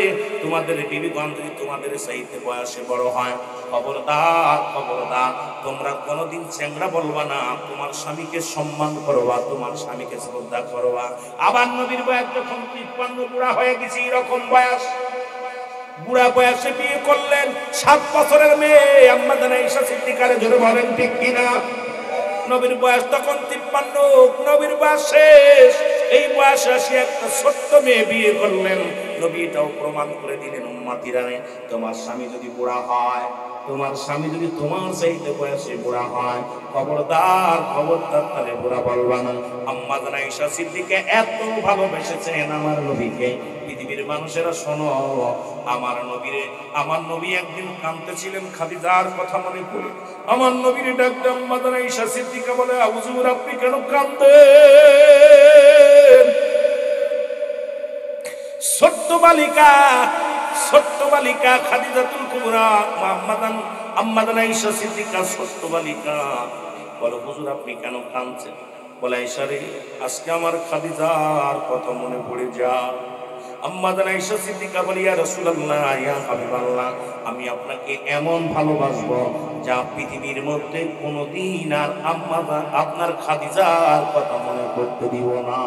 তোমাদের বিবিগণ যদি তোমাদের চাইতে বয়সে বড় হয়, খবরদার খবরদার, তোমরা কোনোদিন চ্যাংড়া বলবা না, তোমার স্বামীকে সম্মান করবা, তোমার স্বামীকে শ্রদ্ধা করবা। আবার নবীর বয়স যখন 53 বুড়া হয়ে গেছে, এরকম বয়স, বুড়া বয়সে বিয়ে করলেন 7 বছরের মেয়ে আম্মা জান আয়েশা সিদ্দিকারে। জোরে বলেন ঠিক কিনা? নবীর বয়স তখন 53, নবীর বয়স শেষ। এই বয়সে আসি একটা ছোট্ট মেয়ে বিয়ে করলেন। নবী এটাও প্রমাণ করে দিলেন, উম্মতিরা রে, তোমার স্বামী যদি বুড়া হয়, তোমার স্বামী যদি তোমার চাইতে বয়সে বুড়া হয়, খবরদার খবরদার তারে বুড়া বলবা না। আম্মা জান আয়েশা সিদ্দিকা এত ভালোবেসেছেন আমার নবীকে, পৃথিবীর মানুষেরা শোনো, আমার নবী একদিন কাঁদতেছিলেন, খাদিজার কথা মনে করে আমার নবীর ডাকতে আম্মা জান আয়েশা সিদ্দিকা বলে, হুজুর আপনি কেন কাঁদেন? ছোট্ট বালিকা খাদিজাতুল কুবরা, আম্মা জান আয়েশা সিদ্দিকা ছোট্ট বালিকা বলে, হুজুর আপনি কেন কাঁদছেন? বলে, আয়েশা রে, আজকে আমার খাদিজার কথা মনে পড়ে যায়। আম্মা জান আয়েশা সিদ্দিকা বলে, ইয়া রাসূলুল্লাহ, ইয়া হাবিবাল্লাহ, আমি আপনাকে এমন ভালোবাসবো যা পৃথিবীর মধ্যে কোনোদিন আর আপনার খাদিজার কথা মনে করতে দিব না।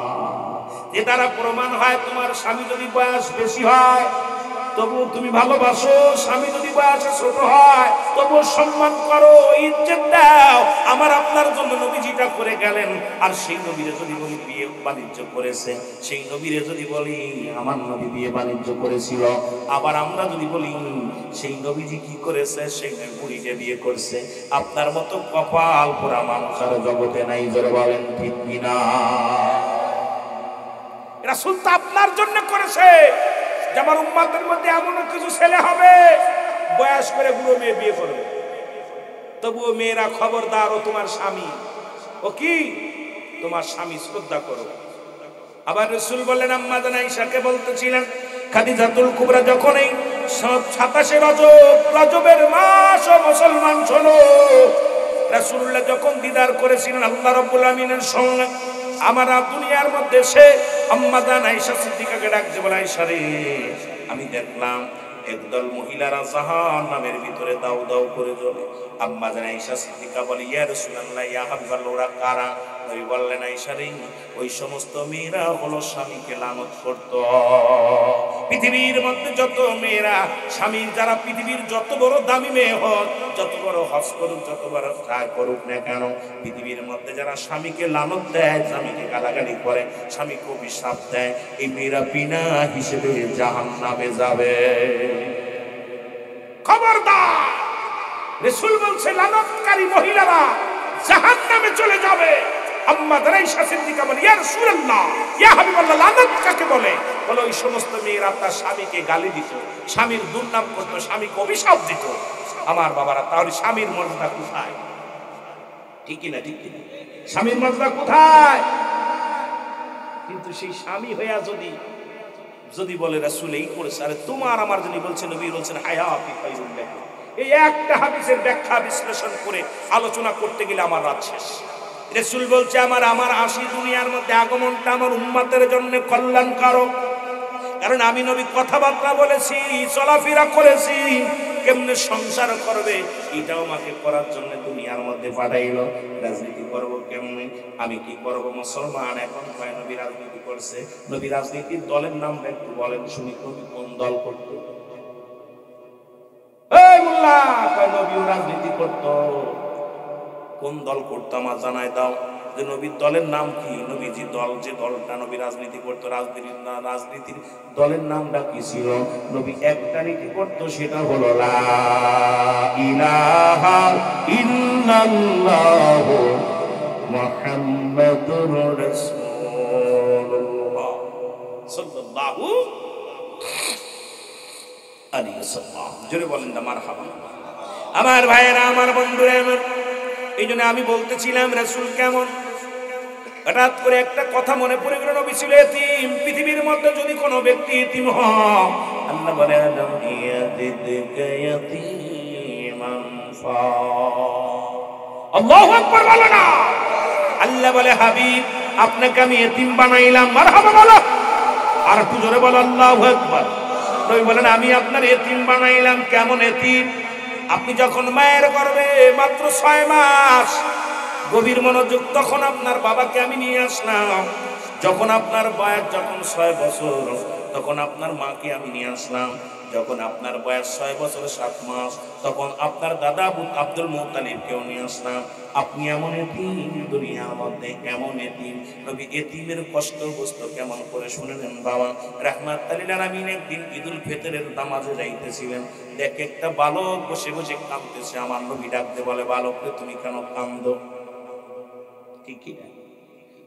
এ দ্বারা প্রমাণ হয়, তোমার স্বামী যদি বয়স বেশি হয়, তবু তুমি ভালোবাসো। স্বামী যদি বয়সে ছোট হয় তবু সম্মান করো, ইজ্জত দাও। আমার আপনার জন্য নবীজিটা করে গেলেন। আর সেই নবীরে যদি বলি বিয়ে বাণিজ্য করেছে, সেই নবীরে যদি বলি আমার নবী বিয়ে বাণিজ্য করেছিল, আবার আমরা যদি বলি সেই নবীজি কি করেছে, সেই বুড়িকে বিয়ে করছে, আপনার মতো কপাল পোড়া মানুষ আর জগতে নাই। জোরে বলেন ঠিক কিনা? রাসূল তো আপনার জন্য করেছে যে আমার উম্মতের মধ্যে এমন কিছু ছেলে হবে বয়স করে বুড়ো মেয়ে বিয়ে করবে। তবুও মেয়েরা খবরদার, ও তোমার স্বামী, ও কি তোমার স্বামী, শ্রদ্ধা করো। আবার রাসূল বললেন, আম্মা জান আয়েশাকে বলতেছিলেন, খাদিজাতুল কুবরা যখন এই 27 রজবের মাস ও মুসলমান শোনো, রাসূলুল্লাহ যখন দিদার করেছিলেন আল্লাহ রাব্বুল আমিনের সঙ্গে, আমার দুনিয়ার মধ্যে সে আম্মা জান আয়েশা সিদ্দিকাকে ডাকছে, বলে আয়েশা রে, আমি দেখলাম একদল মহিলারা জাহান্নামের ভিতরে দাউ দাউ করে জ্বলে। আম্মা জান আয়েশা সিদ্দিকা বলে, ইয়া রাসূলুল্লাহ, ইয়া হাবিবাল্লাহ, ওরা কারা? নবী বললেন, আয়েশা রে, ওই সমস্ত মেয়েরা হলো স্বামীকে লানত করত। পৃথিবীর মধ্যে যত মেয়েরা স্বামীর, যারা পৃথিবীর যত বড় দামি মেয়ে হোক, যত বড় হজ করুক, যত বড় যা করুক না কেন, পৃথিবীর মধ্যে যারা স্বামীকে লানত দেয়, স্বামীকে গালাগালি করে, স্বামীকে অভিশাপ দেয়, এই মেয়েরা বিনা হিসেবে জাহান্নামে যাবে। খবরদার! রাসূল বলছে লানতকারী মহিলারা জাহান্নামে চলে যাবে। আম্মা জান আয়েশা সিদ্দিকা বলে, ইয়া রাসূলুল্লাহ, ইয়া হাবিবাল্লাহ, লানত কাকে বলে? বলে ওই সমস্ত মেয়েরা তার স্বামীকে গালি দিত, স্বামীর দুর্নাম করত, স্বামীকে অভিশাপ দিত। আমার বাবারা, তাহলে স্বামীর মর্যাদা কোথায়? ঠিক কিনা? ঠিক কিনা? স্বামীর মর্যাদা কোথায়? কিন্তু সেই স্বামী হইয়া যদি বলে রাসূল এই করেছে, আরে তোমার আমার যিনি বলছেন, নবী বলছেন হায়াতি খায়রুল লাকুম, এই একটা হাদিসের ব্যাখ্যা বিশ্লেষণ করে আলোচনা করতে গেলে আমার রাত শেষ। রাসূল বলছে আমার আসি দুনিয়ার মধ্যে আগমনটা আমার উম্মতের জন্য কল্যাণকারক। কারণ আমি নবী কথাবার্তা বলেছি, চলাফেরা করেছি, কেমনে সংসার করবে এটাও আমাকে করার জন্য দুনিয়ার মধ্যে পাঠাইলো। রাজনীতি করব কেমনে, আমি কি করব? মুসলমান এখন কয় নবী রাজনীতি করছে। নবী রাজনীতির দলের নাম একটু বলেন শুনি, নবী কোন দল করত? এই মোল্লা, কয় নবীও রাজনীতি করত। কোন দল করতো আমার জানাই দাও, যে নবীর দলের নাম কি? নবীজি দল, যে দলটা নবী রাজনীতি করতো, রাজনীতির দলের নামটা কি ছিল? নবী একটা নীতি করতো, সেটা হলো লা ইলাহা ইল্লাল্লাহ মুহাম্মাদুর রাসূলুল্লাহ সাল্লাল্লাহু আলাইহি ওয়াসাল্লাম। জোরে বলেন না মারহাবা। আমার ভাইয়েরা, আমার বন্ধুরা, এই জন্য আমি বলতেছিলাম রাসূল কেমন। হঠাৎ করে একটা কথা মনে পড়ে গেল, নবী ছিল এতিম। পৃথিবীর মধ্যে যদি কোনো ব্যক্তি এতিম হয়, আল্লাহ বলে আদম ইয়াদিকা ইয়াতীমান ফা, আল্লাহু আকবার বলো না। আল্লাহ বলে হাবিব, আপনাকে আমি এতিম বানাইলাম। মারহাবা বলো। আর একটু জোরে বলো আল্লাহু আকবার। নবী বলেন, আমি আপনার এতিম বানাইলাম। কেমন এতিম? আপনি যখন মায়ের গর্ভে মাত্র 6 মাস, গভীর মনোযোগ, তখন আপনার বাবাকে আমি নিয়ে আসলাম। যখন আপনার বয়স 6 বছর, তখন আপনার মাকে আমি নিয়ে আসলাম। যখন আপনার বয়স 6 বছর 7 মাস, তখন আপনার দাদা আব্দুল মুত্তালিবকেও নিয়ে আসলাম। আপনি এমন এতিম দুনিয়ার মধ্যে, এমন এতিম। নবী এতিমের কষ্ট বুঝতো কেমন করে শুনে নেন বাবা। রাহমাতুল লিল আলামিন একদিন ঈদুল ফিতরের নামাজে যাইতেছিলেন, দেখে একটা বালক বসে বসে কাঁদতেছে। আমার নবী ডাকতে বলে, বালক রে, তুমি কেন কাঁদো? ঠিক কি না?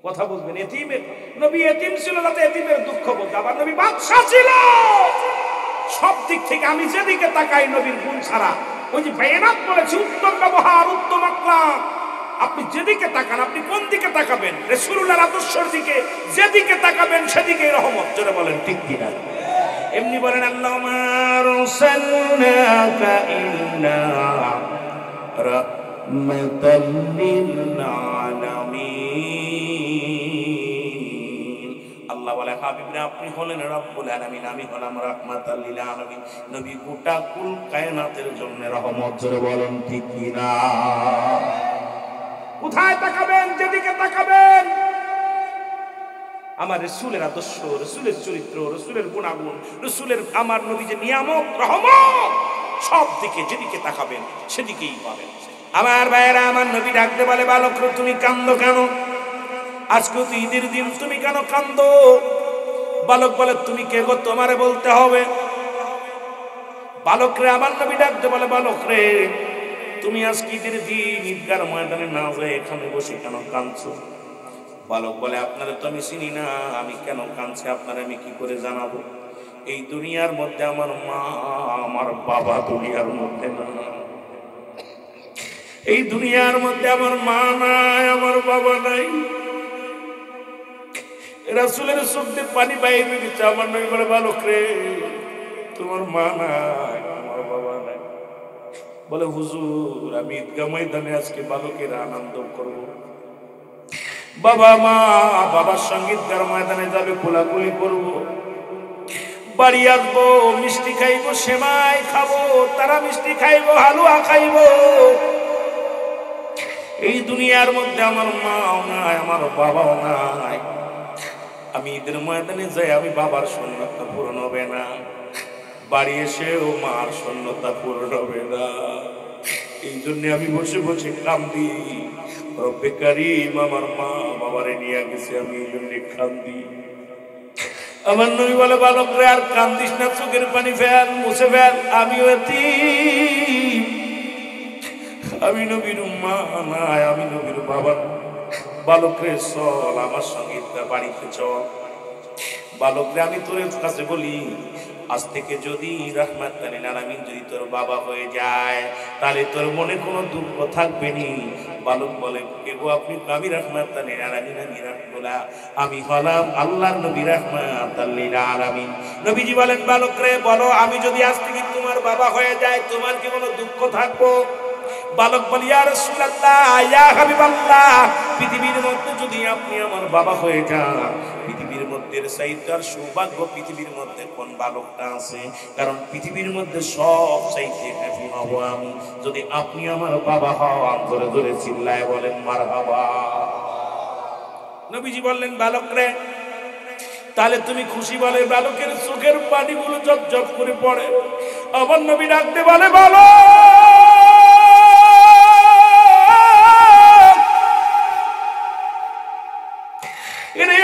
কথা বুঝবেন। এতিমের নবী এতিম ছিল, যাতে এতিমের দুঃখ বুঝতে। আবার নবী বাদশা ছিল। সব দিক থেকে আমি যেদিকে তাকাই নবীর গুণ ছাড়া, ওই যে বেয়ানাত বলেছি, উত্তম ব্যবহার, উত্তম আখলাক। আপনি যেদিকে তাকান, আপনি কোন দিকে তাকাবেন? রাসূলুল্লাহর আদর্শের দিকে যেদিকে তাকাবেন সেদিকেই রহমত। জোরে বলেন ঠিক কি না? এমনি বলেন, আল্লাহুম্মা আরসালনাকা ইল্লা রাহমাতাল লিল আলামিন। আল্লাহ বলে, হাবিবরা, আপনি হলেন রব্বুল আলামিন, আমি হলাম রাহমাতাল লিল আলামিন। নবী গোটা কুল কায়নাতের জন্য রহমত। জোরে বলেন ঠিক কি না? কোথায় তাকাবেন? যেদিকে তাকাবেন। আমার রাসূলের আদর্শ, রাসূলের চরিত্র, রাসূলের গুণাগুণ, রাসূলের আমার নবী যে নিয়ামত রহমত, সব দিকে যেদিকে তাকাবেন সেদিকেই পাবেন। আমার ভাইয়েরা, আমার নবী ডাকতে বলে, বালক তুমি কান্দো কেন? আজকে তো ঈদের দিন, তুমি কেন কান্দো? বালক বলে, তুমি কে গো, তোমারে বলতে হবে। বালক রে, আমার নবী ডাকতে বলে, বালক রে তুমি আজকে ঈদের দিন ঈদগার ময়দানে না যায় এখানে বসে কেন কাঁদছো? বালক বলে, আপনারা তো আমি চিনি না, আমি কেন কাঁদছি আপনারা আমি কি করে জানাবো? এই দুনিয়ার মধ্যে আমার মা আমার বাবা দুনিয়ার মধ্যে না, এই দুনিয়ার মধ্যে আমার মা নাই, আমার বাবা নাই। রাসূলের চোখ দিয়ে পানি বাইরে দিচ্ছে। আমার নবী বলে, বালক রে তোমার মা নাই, আমার বাবা নাই। বলে, হুজুর আমি ঈদগাহ ময়দানে আজকে বালকের আনন্দ করব, বাবা মা বাবার সঙ্গে ঈদগাহ ময়দানে যাবে, কোলাকুলি করব, বাড়ি আসবো, মিষ্টি খাইবো, সেমাই খাবো, তারা মিষ্টি খাইবো, হালুয়া খাইবো। এই দুনিয়ার মধ্যে আমার মাও নাই, আমার বাবাও নাই। আমি ঈদের ময়দানে যাই, আমি বাবার শূন্যতা পূরণ হবে না, বাড়ি এসেও মার শূন্যতা পূরণ হবে না। এই জন্য আমি বসে বসে কান্দি। রব্বে কারীম আমার মা বাবারে নিয়ে গেছে, আমি এই জন্য কান্দি। আমার নবী বলে, বালক রে আর কান্দিস না, চোখের পানি ফেল, মুছে ফেল, আমিও এতিম, আমি নবীর মা নাই, আমি নবীর বাবা। বালক রে চল আমার সঙ্গে বাড়িতে চল। বালক রে আমি তোর কাছে বলি, আজ থেকে যদি রাহমাতুল লিল আলামিন যদি তোর বাবা হয়ে যায় তাহলে তোর মনে কোনো দুঃখ থাকবে নি। বালক বলে, কে গো আপনি? আমি রাহমাতুল লিল আলামিন, আমি রাহমাতুল্লাহ, আমি হলাম আল্লাহর নবী রাহমাতুল লিল আলামিন। নবীজি বলেন, বালক রে বলো, আমি যদি আজ থেকে তোমার বাবা হয়ে যায় তোমার কি কোনো দুঃখ থাকবো? বালক বলে, ইয়া রাসূলুল্লাহ, ইয়া হাবিবাল্লাহ, পৃথিবীর মধ্যে যদি আপনি আমার বাবা হয়ে যান, পৃথিবীর মধ্যে চাইতে আর সৌভাগ্য পৃথিবীর মধ্যে কোন বালকটা আছে? কারণ পৃথিবীর মধ্যে সব চাইতে হ্যাপি হব আমি যদি আপনি আমার বাবা হন। ধরে ধরে চিল্লায় বলেন মারহাবা। নবীজি বললেন, বালক রে তাহলে তুমি খুশি? বলে, বালকের চোখের পানিগুলো জপ জপ করে পড়ে। আমার নবী ডাকতে বলে, বালক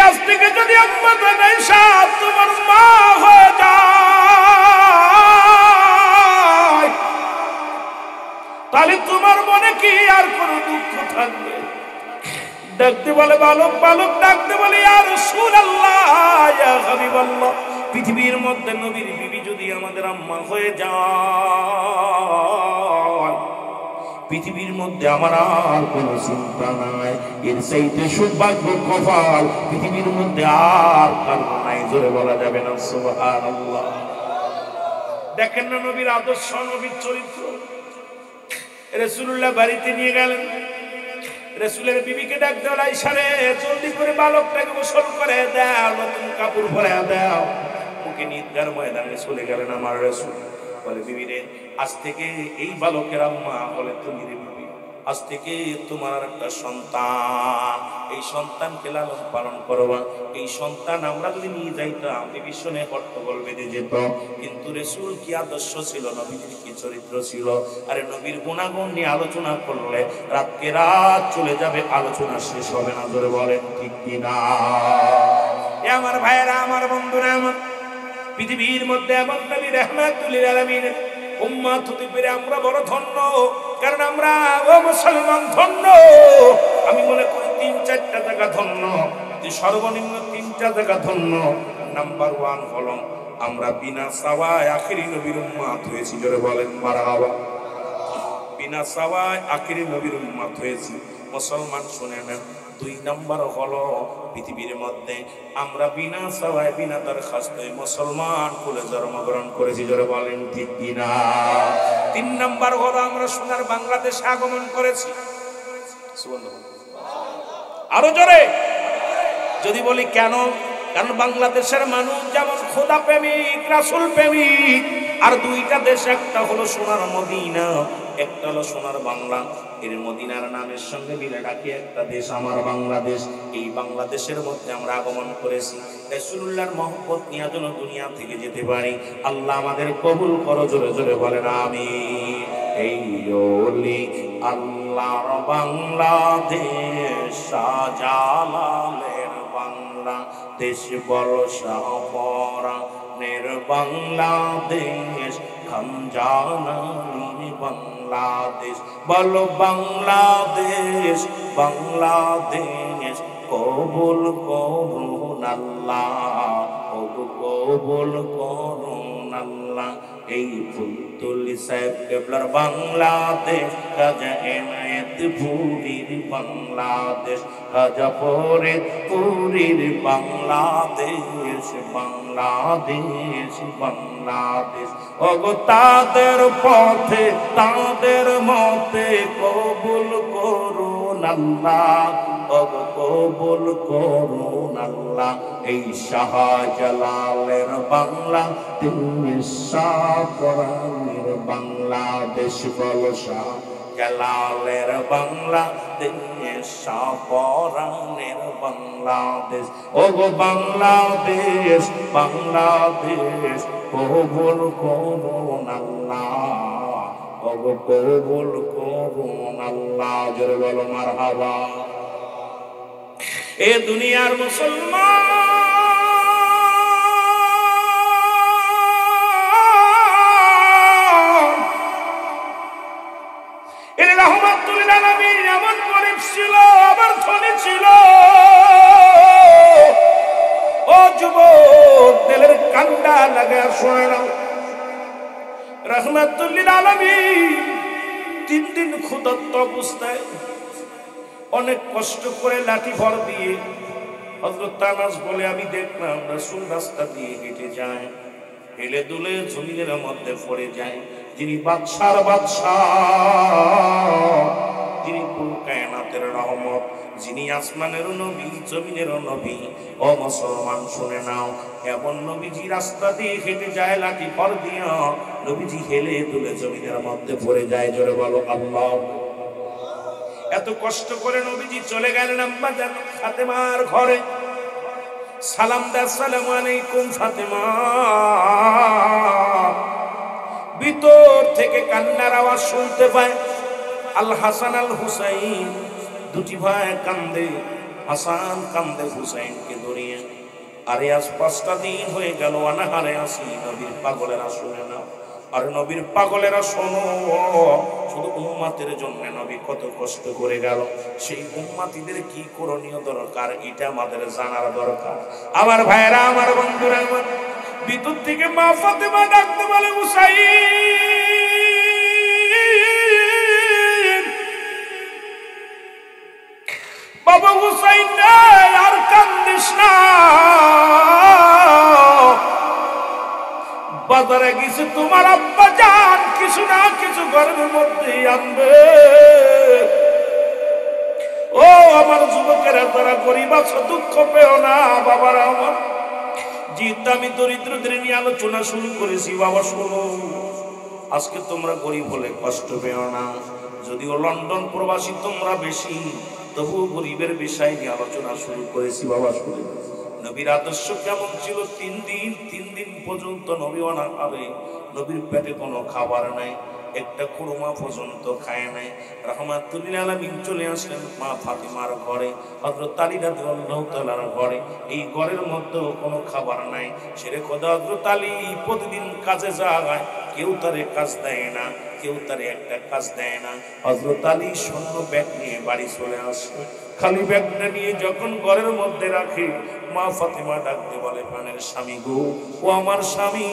আজ থেকে যদি তোমার মা হয়ে যায় তাহলে তোমার মনে কি আর কোনো দুঃখ থাকবে? ডাকতে বলে, বালক বালক ডাকতে বলে, ইয়া রাসূলুল্লাহ, ইয়া হাবিবাল্লাহ, পৃথিবীর মধ্যে নবীর বিবি যদি আমাদের আম্মা হয়ে যায় পৃথিবীর মধ্যে আমার আর কোনো চিন্তা নাই। এর চাইতে সৌভাগ্য কপাল পৃথিবীর মধ্যে আর কারো নাই। জোরে বলা যাবে না সুবহানাল্লাহ। দেখেন না নবীর আদর্শ, নবীর চরিত্র। রাসূলুল্লাহ বাড়িতে নিয়ে গেলেন, রাসূলের বিবিকে ডাক দেওয়া, আয়েশা রে জলদি করে বালকটাকে গোসল করে দাও, নতুন কাপড় পরায় দাও। ওকে নিয়ে ঈদগাহ ময়দানে চলে গেলেন আমার রাসূল। বলে, বিবি রে আজ থেকে এই বালকের আম্মা বলে তুমি রে বিবি, আজ থেকে তোমার একটা সন্তান, এই সন্তানকে লালন পালন করবা। এই সন্তান আমরা যদি নিয়ে যাইতাম বিভীষণে হট্টগোল বেঁধে যেত। কিন্তু রাসূল কি আদর্শ ছিল, নবীর কি চরিত্র ছিল! আরে নবীর গুণাগুণ নিয়ে আলোচনা করলে রাতকে রাত চলে যাবে, আলোচনা শেষ হবে না। ধরে বলেন ঠিক কিনা? এ আমার ভাইয়েরা, আমার বন্ধুরা, আমার পৃথিবীর মধ্যে এমন নবী রাহমাতুল লিল আলামিন উম্মত হতে পেরে আমরা বড় ধন্য। কারণ আমরা ও মুসলমান ধন্য। আমি মনে করি ৩-৪টা জায়গা ধন্য, যে সর্বনিম্ন ৩টা জায়গা ধন্য। নাম্বার 1 হলো আমরা বিনা সাওয়ায় আখিরি নবীর উম্মত হয়েছি। জোরে বলেন মারহাবা। বিনা সাওয়ায় আখিরি নবীর উম্মত হয়েছি মুসলমান, শুনে নেন। 2 নাম্বার হলো পৃথিবীর মধ্যে আমরা বিনা সাওয়ায় বিনা দরখাস্তে মুসলমান কুলে জন্মগ্রহণ করেছি। জোরে বলেন ঠিক কিনা? 3 নাম্বার হলো আমরা সোনার বাংলাদেশে আগমন করেছি। আরো জোরে যদি বলি কেন? কারণ বাংলাদেশের মানুষ যেমন খোদা প্রেমিক, রাসূল প্রেমিক, আর 2টা দেশ, একটা হলো সোনার মদিনা, একটা হলো সোনার বাংলা, এর মদিনার নামের সঙ্গে মিলে ডাকি একটা দেশ আমার বাংলাদেশ। এই বাংলাদেশের মধ্যে আমরা আগমন করেছি রাসূলুল্লাহর মহব্বত নিয়ে যেন দুনিয়া থেকে যেতে পারি। আল্লাহ আমাদের কবুল করো, জোরে জোরে বলেন আমিন। এই ওলি আল্লাহর বাংলাদেশ, শাহজালালের বাংলাদেশ, বড় শাহপরাণের বাংলাদেশ, খানজানানির বাংলাদেশ। বলো বাংলাদেশ, বাংলাদেশ কবুল করুন আল্লাহ, কবুল করুন আল্লাহ। এই ফুলতুলি সাহেব কেবলার বাংলাদেশ, খাজা এনায়েত পুরীর বাংলাদেশ, খাজা ফরিদপুরীর বাংলাদেশ, বাংলাদেশ বাংলাদেশ। ওগো তাদের পথে তাদের মতে কবুল করুন আল্লাহ, ওগো কবুল করুন আল্লাহ। এই শাহজালালের বাংলাদেশ, শাহপরাণের বাংলাদেশ, বলো শাহজালালের বাংলাদেশ, শাহপরাণের বাংলাদেশ। ওগো বাংলাদেশ, বাংলাদেশ কবুল করুন আল্লাহ, ওগো কবুল করুন আল্লাহ। জোরে বলো মারহাবা। এ দুনিয়ার মুসলমান, এর রহমাতুল আলামিন এমন গরীব ছিল, আবার ধনী ছিল। ও যুবক, দিলের কান্ডা লাগে শুনে নাও। রহমাতুল আলামিন 3 দিন ক্ষুধার্ত অবস্থায় অনেক কষ্ট করে লাঠি ভর দিয়ে, হযরত আনাস বলে আমি দেখলাম রাসূল রাস্তা দিয়ে হেঁটে যায়, হেলে দুলে জমিনের মধ্যে পড়ে যায়। যিনি বাদশার বাদশাহ, যিনি কুল কায়নাতের রহমত, যিনি আসমানের নবী জমিনের নবী। ও মুসলমান শুনে নাও, এমন নবীজি রাস্তা দিয়ে হেঁটে যায় লাঠি ভর দিয়া, নবীজি হেলে দুলে জমিনের মধ্যে পড়ে যায়। জোরে বলো আল্লাহ। এত কষ্ট করে নবীজি চলে গেলেন আম্মা জান ফাতেমার ঘরে, সালাম দা, আসসালামু আলাইকুম ফাতেমা। ভিতর থেকে কান্নার আওয়াজ শুনতে পায়। আল হাসান আল হুসাইন, 2টি ভাই কান্দে, হাসান কান্দে হুসাইনকে ধরিয়ে। আরে আজ 5টা দিন হয়ে গেল অনাহারে আসি। নবীর পাগলেরা শুনে না, আর নবীর পাগলেরা শোনো, শুধু উম্মতের জন্য নবী কত কষ্ট করে গেল। সেই উম্মতিদের কি করণীয় দরকার, এটা আমাদের জানার দরকার। আমার ভাইরা, আমার বন্ধুরা, আমার ভিতর থেকে মা ফাতেমা ডাকতে বলে, হুসাইন, বাবা হুসাইন আর কান্দিস না, বাজারে গেছে তোমার আব্বা জান কিছু না কিছু ঘরের মধ্যে আনবে। ও আমার যুবকেরা, তারা গরিব আছো, দুঃখ পেও না বাবারা আমার। যেহেতু আমি দরিদ্রদের নিয়ে আলোচনা শুরু করেছি, বাবা শোনো, আজকে তোমরা গরিব হলে কষ্ট পেও না। যদিও লন্ডন প্রবাসী তোমরা বেশি, তবুও গরিবের বিষয় নিয়ে আলোচনা শুরু করেছি। বাবা শুনে, নবীর আদর্শ কেমন ছিল? 3 দিন পর্যন্ত নবী অনাহারে, নবীর পেটে কোনো খাবার নাই, একটা খুরমা পর্যন্ত খায় নাই। রাহমাতুল আলামিন চলে আসলেন মা ফাতিমার ঘরে, হযরত আলী রাদিয়াল্লাহু তাআলার ঘরে। এই ঘরের মধ্যে কোনো খাবার নাই। সেরে খোদা হযরত আলী প্রতিদিন কাজে যায়, কেউ তারে কাজ দেয় না, কেউ তারে একটা কাজ দেয় না। হযরত আলী শূন্য ব্যাগ নিয়ে বাড়ি চলে আসে। খালি ব্যাগটা নিয়ে যখন ঘরের মধ্যে রাখে, মা ফাতিমা ডাকতে বলে, প্রাণের স্বামী গো, ও আমার স্বামী,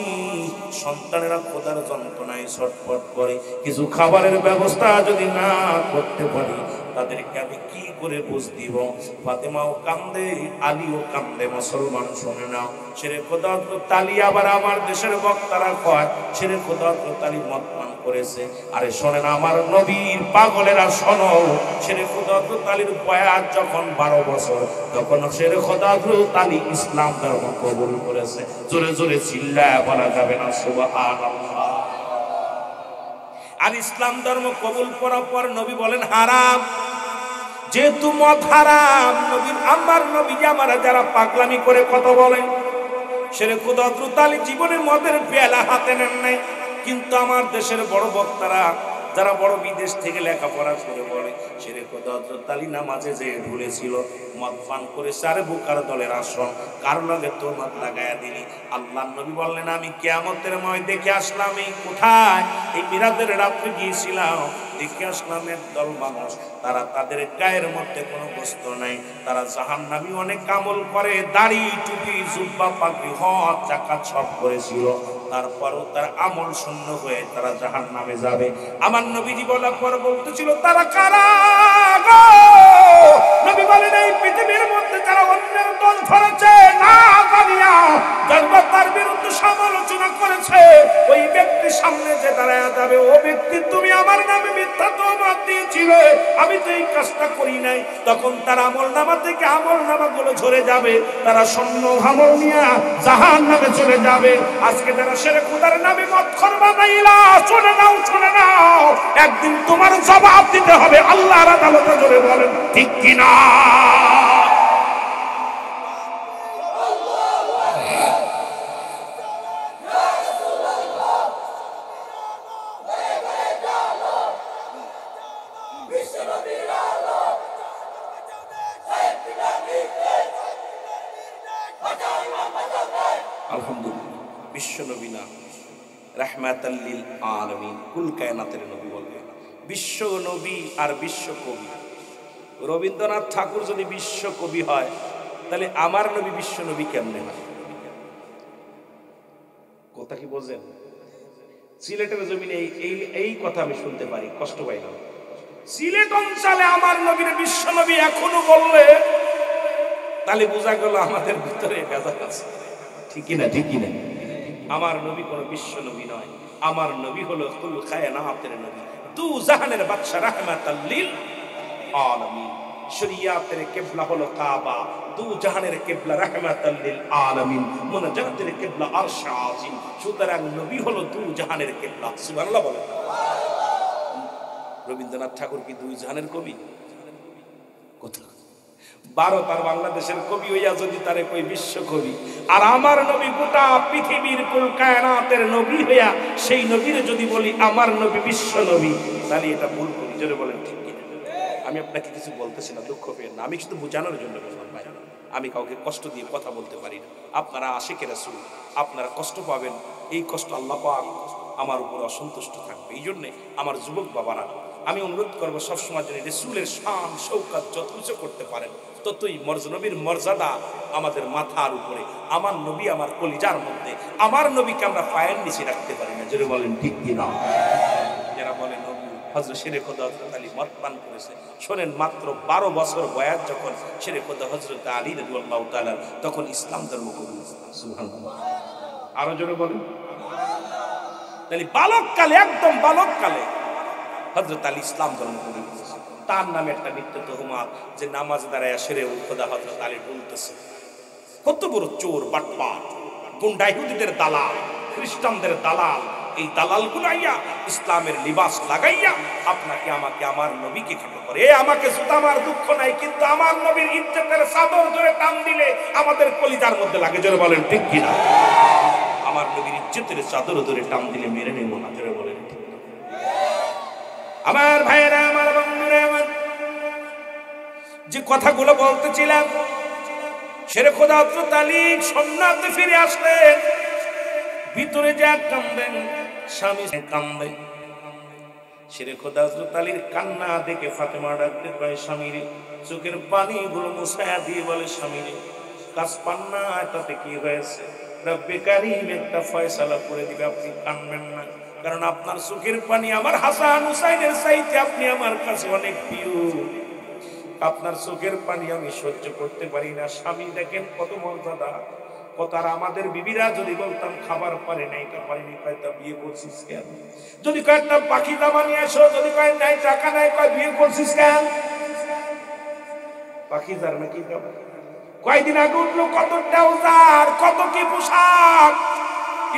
সন্তানেরা খোদার যন্ত্রণায় ছটফট করে, কিছু খাবারের ব্যবস্থা যদি না করতে পারি তাদেরকে আমি কি করে বুঝ দিব? ফাতেমাও কান্দে, আলীও কান্দে। মুসলমান শুনে নাও, সেরে খোদা তালি আবার আমার দেশের বক্তারা কয় সেরে খোদা তালি মত পান করেছে। আরে শোনেন আমার নবীর পাগলেরা, শোনো, সেরে খোদা তালির বয়স যখন 12 বছর, তখন সেরে খোদা তালি ইসলাম ধর্ম কবুল করেছে। জোরে জোরে চিল্লায় বলা যাবে না সুবহানাল্লাহ। আর ইসলাম ধর্ম কবুল করার পর নবী বলেন হারাম। যেহেতু মদ হারাম, নবী আমার নবী আমরা যারা পাগলামি করে কথা বলেন, শেরে খোদা হযরত আলী জীবনে মদের পেয়ালা হাতে নেন নাই, কিন্তু আমার দেশের বড় বক্তারা যারা বড় বিদেশ থেকে লেখাপড়া করে বলে শেরে খোদা হযরত আলী নামাজে যে ভুলেছিল, মদ পান করে সারে বুকার দলের আসন কার লগে তোমত লাগায়া দিলি। আল্লাহ নবী বললেন আমি কিয়ামতের ময় দেখে আসলাম, এই কোথায় এই মিরাজের রাত্রে গিয়েছিলাম, দেখে আসলাম একদল মানুষ, তারা তাদের গায়ের মধ্যে কোনো বস্ত্র নাই, তারা জাহান্নামী অনেক আমল করে, দাড়ি টুপি জুব্বা পাগড়ি হজ জাকাত সব করেছিল, তারপরও তার আমল শূন্য হয়ে তারা জাহান্নামে যাবে। আমার নবীজি বলার পর বলতেছিল তারা কারা গো? নবী বলেন এই পৃথিবীর মধ্যে যারা অন্যের দল ধরেছে না জানিয়া তার বিরুদ্ধে সমালোচনা করেছে, ওই ব্যক্তি সামনে যে দাঁড়ায় যাবে, ও ব্যক্তি তুমি আমার নামে মিথ্যা তহমত দিয়েছিলে, আমি তো এই কাজটা করি নাই, তখন তার আমল নামা থেকে আমল নামাগুলো ঝরে যাবে, তারা শূন্য আমল নিয়ে জাহান্নামে চলে যাবে। আজকে যারা শেরে খোদার নামে মদখোর বানাইলা, শুনে নাও শুনে নাও, একদিন তোমার জবাব দিতে হবে আল্লাহর আদালতে। জোরে বলেন ঠিক কিনা? আলহামদুলিল্লাহ, বিশ্ব নবী না, রাহমাতাল লিল আলামিন, কুল কায়নাতের নবী বলবে। বিশ্ব নবী আর বিশ্ব কবি। রবীন্দ্রনাথ ঠাকুর যদি বিশ্ব কবি হয়, তাহলে আমার নবী বিশ্ব নবী কেমনে হয়? কথা কি বোঝেন? সিলেটের জমিনে এই কথা আমি শুনতে পারি, কষ্ট পাই না। সিলেট অঞ্চলে আমার নবীর বিশ্ব নবী এখনো বললে তাহলে বোঝা গেল আমাদের ভিতরে ভেজাল আছে। ঠিক কিনা? ঠিক কিনা? আমার নবী কোনো বিশ্ব নবী নয়, আমার নবী হলো কুল কায়নাতের নবী, দু জাহানের বাদশা, রাহমাতাল লিল আলামিন। শরিয়াতের কিবলা হলো কাবা, দু জাহানের কিবলা রাহমাতাল লিল আলামিন, মুনাজাতের কিবলা আরশ আজিম। সুতরাং নবী হলো দু জাহানের কিবলা। সুবহানাল্লাহ বলেন। রবীন্দ্রনাথ ঠাকুর কি দুই জাহানের কবি? কথা ভারত আর বাংলাদেশের কবি হইয়া যদি তারে কই বিশ্ব কবি, আর আমার নবী গোটা পৃথিবীর কুল কায়নাতের নবী হইয়া সেই নবীর যদি বলি আমার নবী বিশ্ব নবী, তাহলে এটা ভুল করি। জোরে বলেন ঠিক কিনা? আমি আপনাকে কিছু বলতেছি না, দুঃখ পেয়েন না, আমি শুধু বোঝানোর জন্য বললাম ভাই, আমি কাউকে কষ্ট দিয়ে কথা বলতে পারি না। আপনারা আশিকে রাসূল, আপনারা কষ্ট পাবেন, এই কষ্ট আল্লাহ পাক আমার উপর অসন্তুষ্ট থাকবে। এই জন্যে আমার যুবক বাবারা আমি অনুরোধ করবো সবসময় যেন রাসূলের শান শৌকত যত উঁচু করতে পারেন, ততই নবীর মর্যাদা আমাদের মাথার উপরে। আমার নবী আমার কলিজার মধ্যে, আমার নবীকে আমরা পায়ের নিচে রাখতে পারি না। জোরে বলেন ঠিক কিনা? যারা বলে নবী হযরত শেরে খোদা হযরত আলী মদ পান করেছে, শোনেন মাত্র 12 বছর বয়স যখন শেরে খোদা হযরত আলী রাদিয়াল্লাহু তাআলা তখন ইসলাম ধর্ম কবুল করেছেন। সুবহানাল্লাহ, আরো জোরে বলেন। তাহলে বালককালে, একদম বালককালে হযরত আলী ইসলাম ধর্ম কবুল করেছেন। তার নামে একটা নিত্য তহমাত যে নামাজ দাঁড়ায় শেরে খোদা হযরত আলী বলতেছে, কত বড় চোর, বাটপার, গুন্ডা, ইহুদিদের দালাল, খ্রিস্টানদের দালাল, এই দালাল গুলাইয়া ইসলামের লিবাস লাগাইয়া আপনাকে আমাকে আমার নবীকে খাটো করে। আমাকে শুধু আমার দুঃখ নাই, কিন্তু আমার নবীর ইজ্জতের চাদর ধরে টান দিলে আমাদের কলিজার মধ্যে লাগে। জোরে বলেন ঠিক কিনা? আমার নবীর ইজ্জতের চাদর ধরে টান দিলে মেরে নেব না। জোরে বলেন ঠিক কিনা? আমার ভাইয়েরা, আমার বন্ধুরা, আমার যে কথাগুলো বলতেছিলাম, শেরে খোদা হযরত আলী সুন্নাতে ফিরে আসলেন, ভিতরে যা কান্দেন, স্বামী কান্দে। শেরে খোদা হযরত আলীর কান্না দেখে ফাতেমা ডাকতে কয় স্বামীরে, চোখের পানিগুলো মুছায়া দিয়ে বলে স্বামীরে, কাজ পান না, তাতে কি হয়েছে? রব্বে কারীম একটা ফয়সালা করে দিবে, আপনি কাঁদবেন না, কারণ আপনার চোখের পানি আমার হাসান হুসাইনের চাইতে আপনি আমার কাছে অনেক প্রিয়, আপনার চোখের পানি আমি সহ্য করতে পারি না। স্বামী দেখেন কত মর্যাদা, কত। আর আমাদের বিবিরা যদি বলতাম খাবার পারে নাই, এটা পারিনি, কয়টা বিয়ে করছিস কেন? যদি কয়েকটা পাখি দামা নিয়ে আসো, যদি কয় নাই টাকা নাই, কয় বিয়ে করছিস কেন? পাখি যার নাকি কয়দিন আগে উঠলো কত ট্রাউজার, কত কি পোশাক,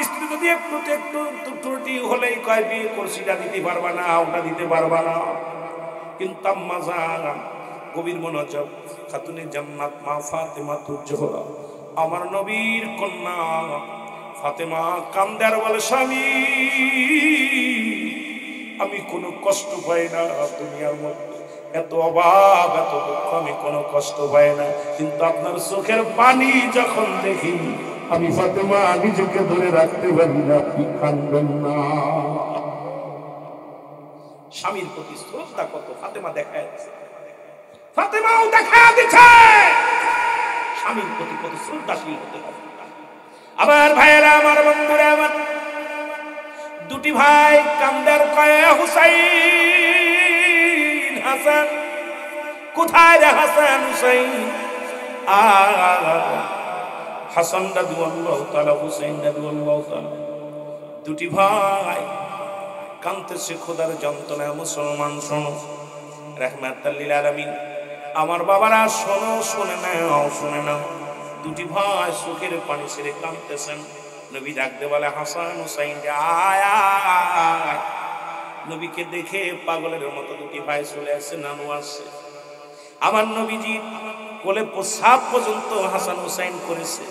স্ত্রী যদি একটু একটু ত্রুটি হলেই কয় বিয়ে করছি, এটা দিতে পারবা না, ওটা দিতে পারবা না। কিন্তু আম্মা জান গভীর মনোযোগ, খাতুনে জান্নাত মা ফাতেমা তুজ্জোহরা আমার নবীর কন্যা ফাতেমা কান্দার বলে, স্বামী আমি কোনো কষ্ট পাই না দুনিয়ার মধ্যে, এত অভাব এত দুঃখ আমি কোনো কষ্ট পাই না, কিন্তু আপনার চোখের পানি যখন দেখি আমি ফাতেমা নিজেকে ধরে রাখতে পারি না, আপনি কাঁদবেন না। স্বামীর প্রতি শ্রদ্ধা কত ফাতেমা দেখায় দিচ্ছে, ফাতেমাও দেখা দিচ্ছে স্বামীর প্রতি কত শ্রদ্ধাশীল হতে হবে। আমার ভাইয়েরা, আমার বন্ধুরা, আমার দুটি ভাই কান্দার কয়ে, হুসাইন হাসান কোথায় রে হাসান হুসাইন? হাসান রাদিয়াল্লাহু তাআলা, হুসাইন রাদিয়াল্লাহু তাআলা, দুটি ভাই কাঁদতেছে খোদার যন্ত্রণায়। মুসলমান শোনো, রাহমাতাল লিল আলামিন আমার বাবারা শোনো, শুনে নাও, শুনে নাও। দুটি ভাই চোখের পানি ছেড়ে কাঁদতেছেন। নবী ডাকতে বলে, হাসান হুসাইন আয় আয়। নবীকে দেখে পাগলের মতো দুটি ভাই চলে আসছে, নানু আসছে। আমার নবীজি কোলে প্রসাব পর্যন্ত হাসান হুসাইন করেছে।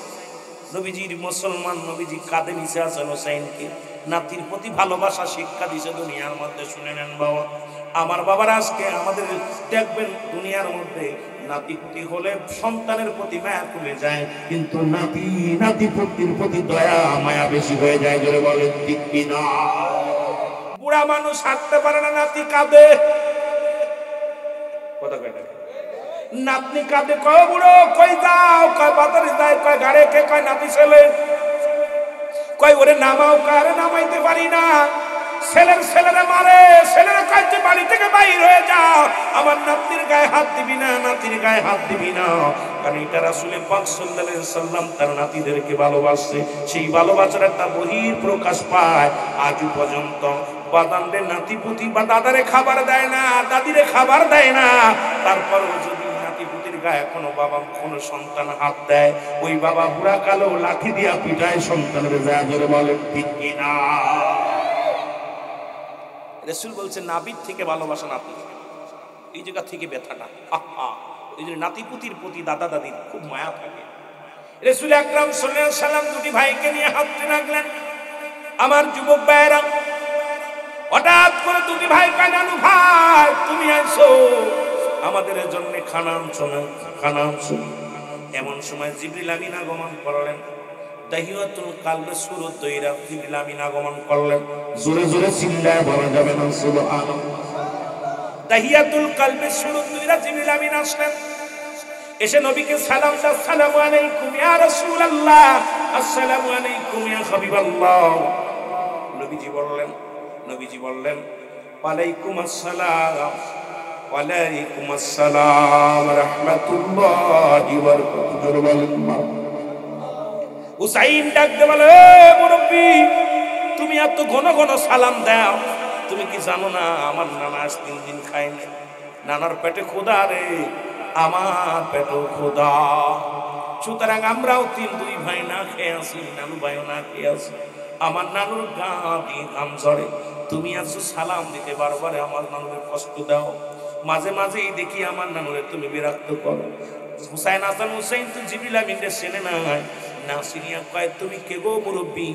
নবীজির মুসলমান নবীজি কাঁধে নিচে হাসান হুসাইনকে নাতির প্রতি ভালোবাসা শিক্ষা দিছে দুনিয়ার মধ্যে। শুনে নেন বাবা, আমার বাবার আজকে আমাদের দেখবেন দুনিয়ার মধ্যে নাতিপুতি হলে সন্তানের প্রতি মায়া কমে যায়, কিন্তু নাতিপুতির প্রতি দয়া মায়া বেশি হয়ে যায়। জোরে বলেন ঠিক কিনা? বুড়া মানুষ হাঁটতে পারে না, নাতি কাঁদে। কথা কয় না, নাতনি কাঁদে, কয় বুড়ো কই যাও, কয় বাজারে যায়, কয় গাড়ে কে, কয় নাতি ছেলে, কয় ওরে নামাও, কারে নামাইতে পারি না। ছেলেরা মারে, ছেলেরা কয় তুই বাড়ি থেকে বাইর হয়ে যাও, আমার নাতির গায়ে হাত দিবি না, নাতির গায়ে হাত দিবি না। কারণ এটা রাসূল পাক সাল্লাল্লাহু আলাইহি সাল্লাম তার নাতিদেরকে ভালোবাসে, সেই ভালোবাসার একটা বহির প্রকাশ পায়। আজ পর্যন্ত বাদানদের নাতিপুতি বা দাদারে খাবার দেয় না, দাদিরে খাবার দেয় না, তারপরও যদি নাতিপুতির গায়ে কোনো বাবা কোনো সন্তান হাত দেয়, ওই বাবা বুড়া কালো লাঠি দিয়া পিটায় সন্তানের গায়ে। জোরে বলেন ঠিক কিনা? রাসূল বলছেন নাবির থেকে ভালোবাসা নাতি, এই জায়গা থেকে ব্যথাটা। এই জন্য নাতিপুতির প্রতি দাদা দাদির খুব মায়া থাকে। রাসূল আকরাম সাল্লাল্লাহু আলাইহি সাল্লাম দুটি ভাইকে নিয়ে হাঁটতে লাগলেন। আমার যুবক ভাইরা, হঠাৎ করে দুটি ভাই কয়, নানু ভাই তুমি আইছো, আমাদের জন্য খানা আনছো না, খানা আনছো। এমন সময় জিবরিল আমিন আগমন করলেন। তাহিয়াতুল কালবে সুরত দইরা জিবরিল আমিন আগমন করলেন। জোরে জোরে চিল্লায় বলা যাবে না সুবহানাল্লাহ। তাহিয়াতুল কালবে সুরত দইরা জিবরিল আমিন আসলেন, এসে নবীকে সালাম দাও, আসসালামু আলাইকুম ইয়া রাসূলুল্লাহ, আসসালামু আলাইকুম ইয়া হাবিবাল্লাহ। নবীজি বললেন ওয়ালাইকুম আসসালাম, ওয়ালাইকুম আসসালাম রাহমাতুল্লাহি ওয়া বারাকাতুহু। হুসাইন ডাকতে বলে, মুরব্বি তুমি এত ঘন ঘন সালাম দাও, তুমি কি জানো না আমার নানা আজ 3 দিন খায় না, নানার পেটে ক্ষুধা রে, আমার পেটে ক্ষুধা। সুতরাং আমরাও 2 ভাই না খেয়ে আসি, নানু ভাইও না খেয়ে আসি, আমার নানুর গা দিয়ে ঘাম ঝরে। তুমি আছো সালাম দিতে বারবার আমার নানুরে কষ্ট দাও, মাঝে মাঝেই দেখি আমার নানুরে তুমি বিরক্ত করো। হুসাইন হাসান হুসাইন তো জিবরিল আমিনকে চেনে নাই, না চিনিয়া কয়, তুমি কে গো মুরব্বী,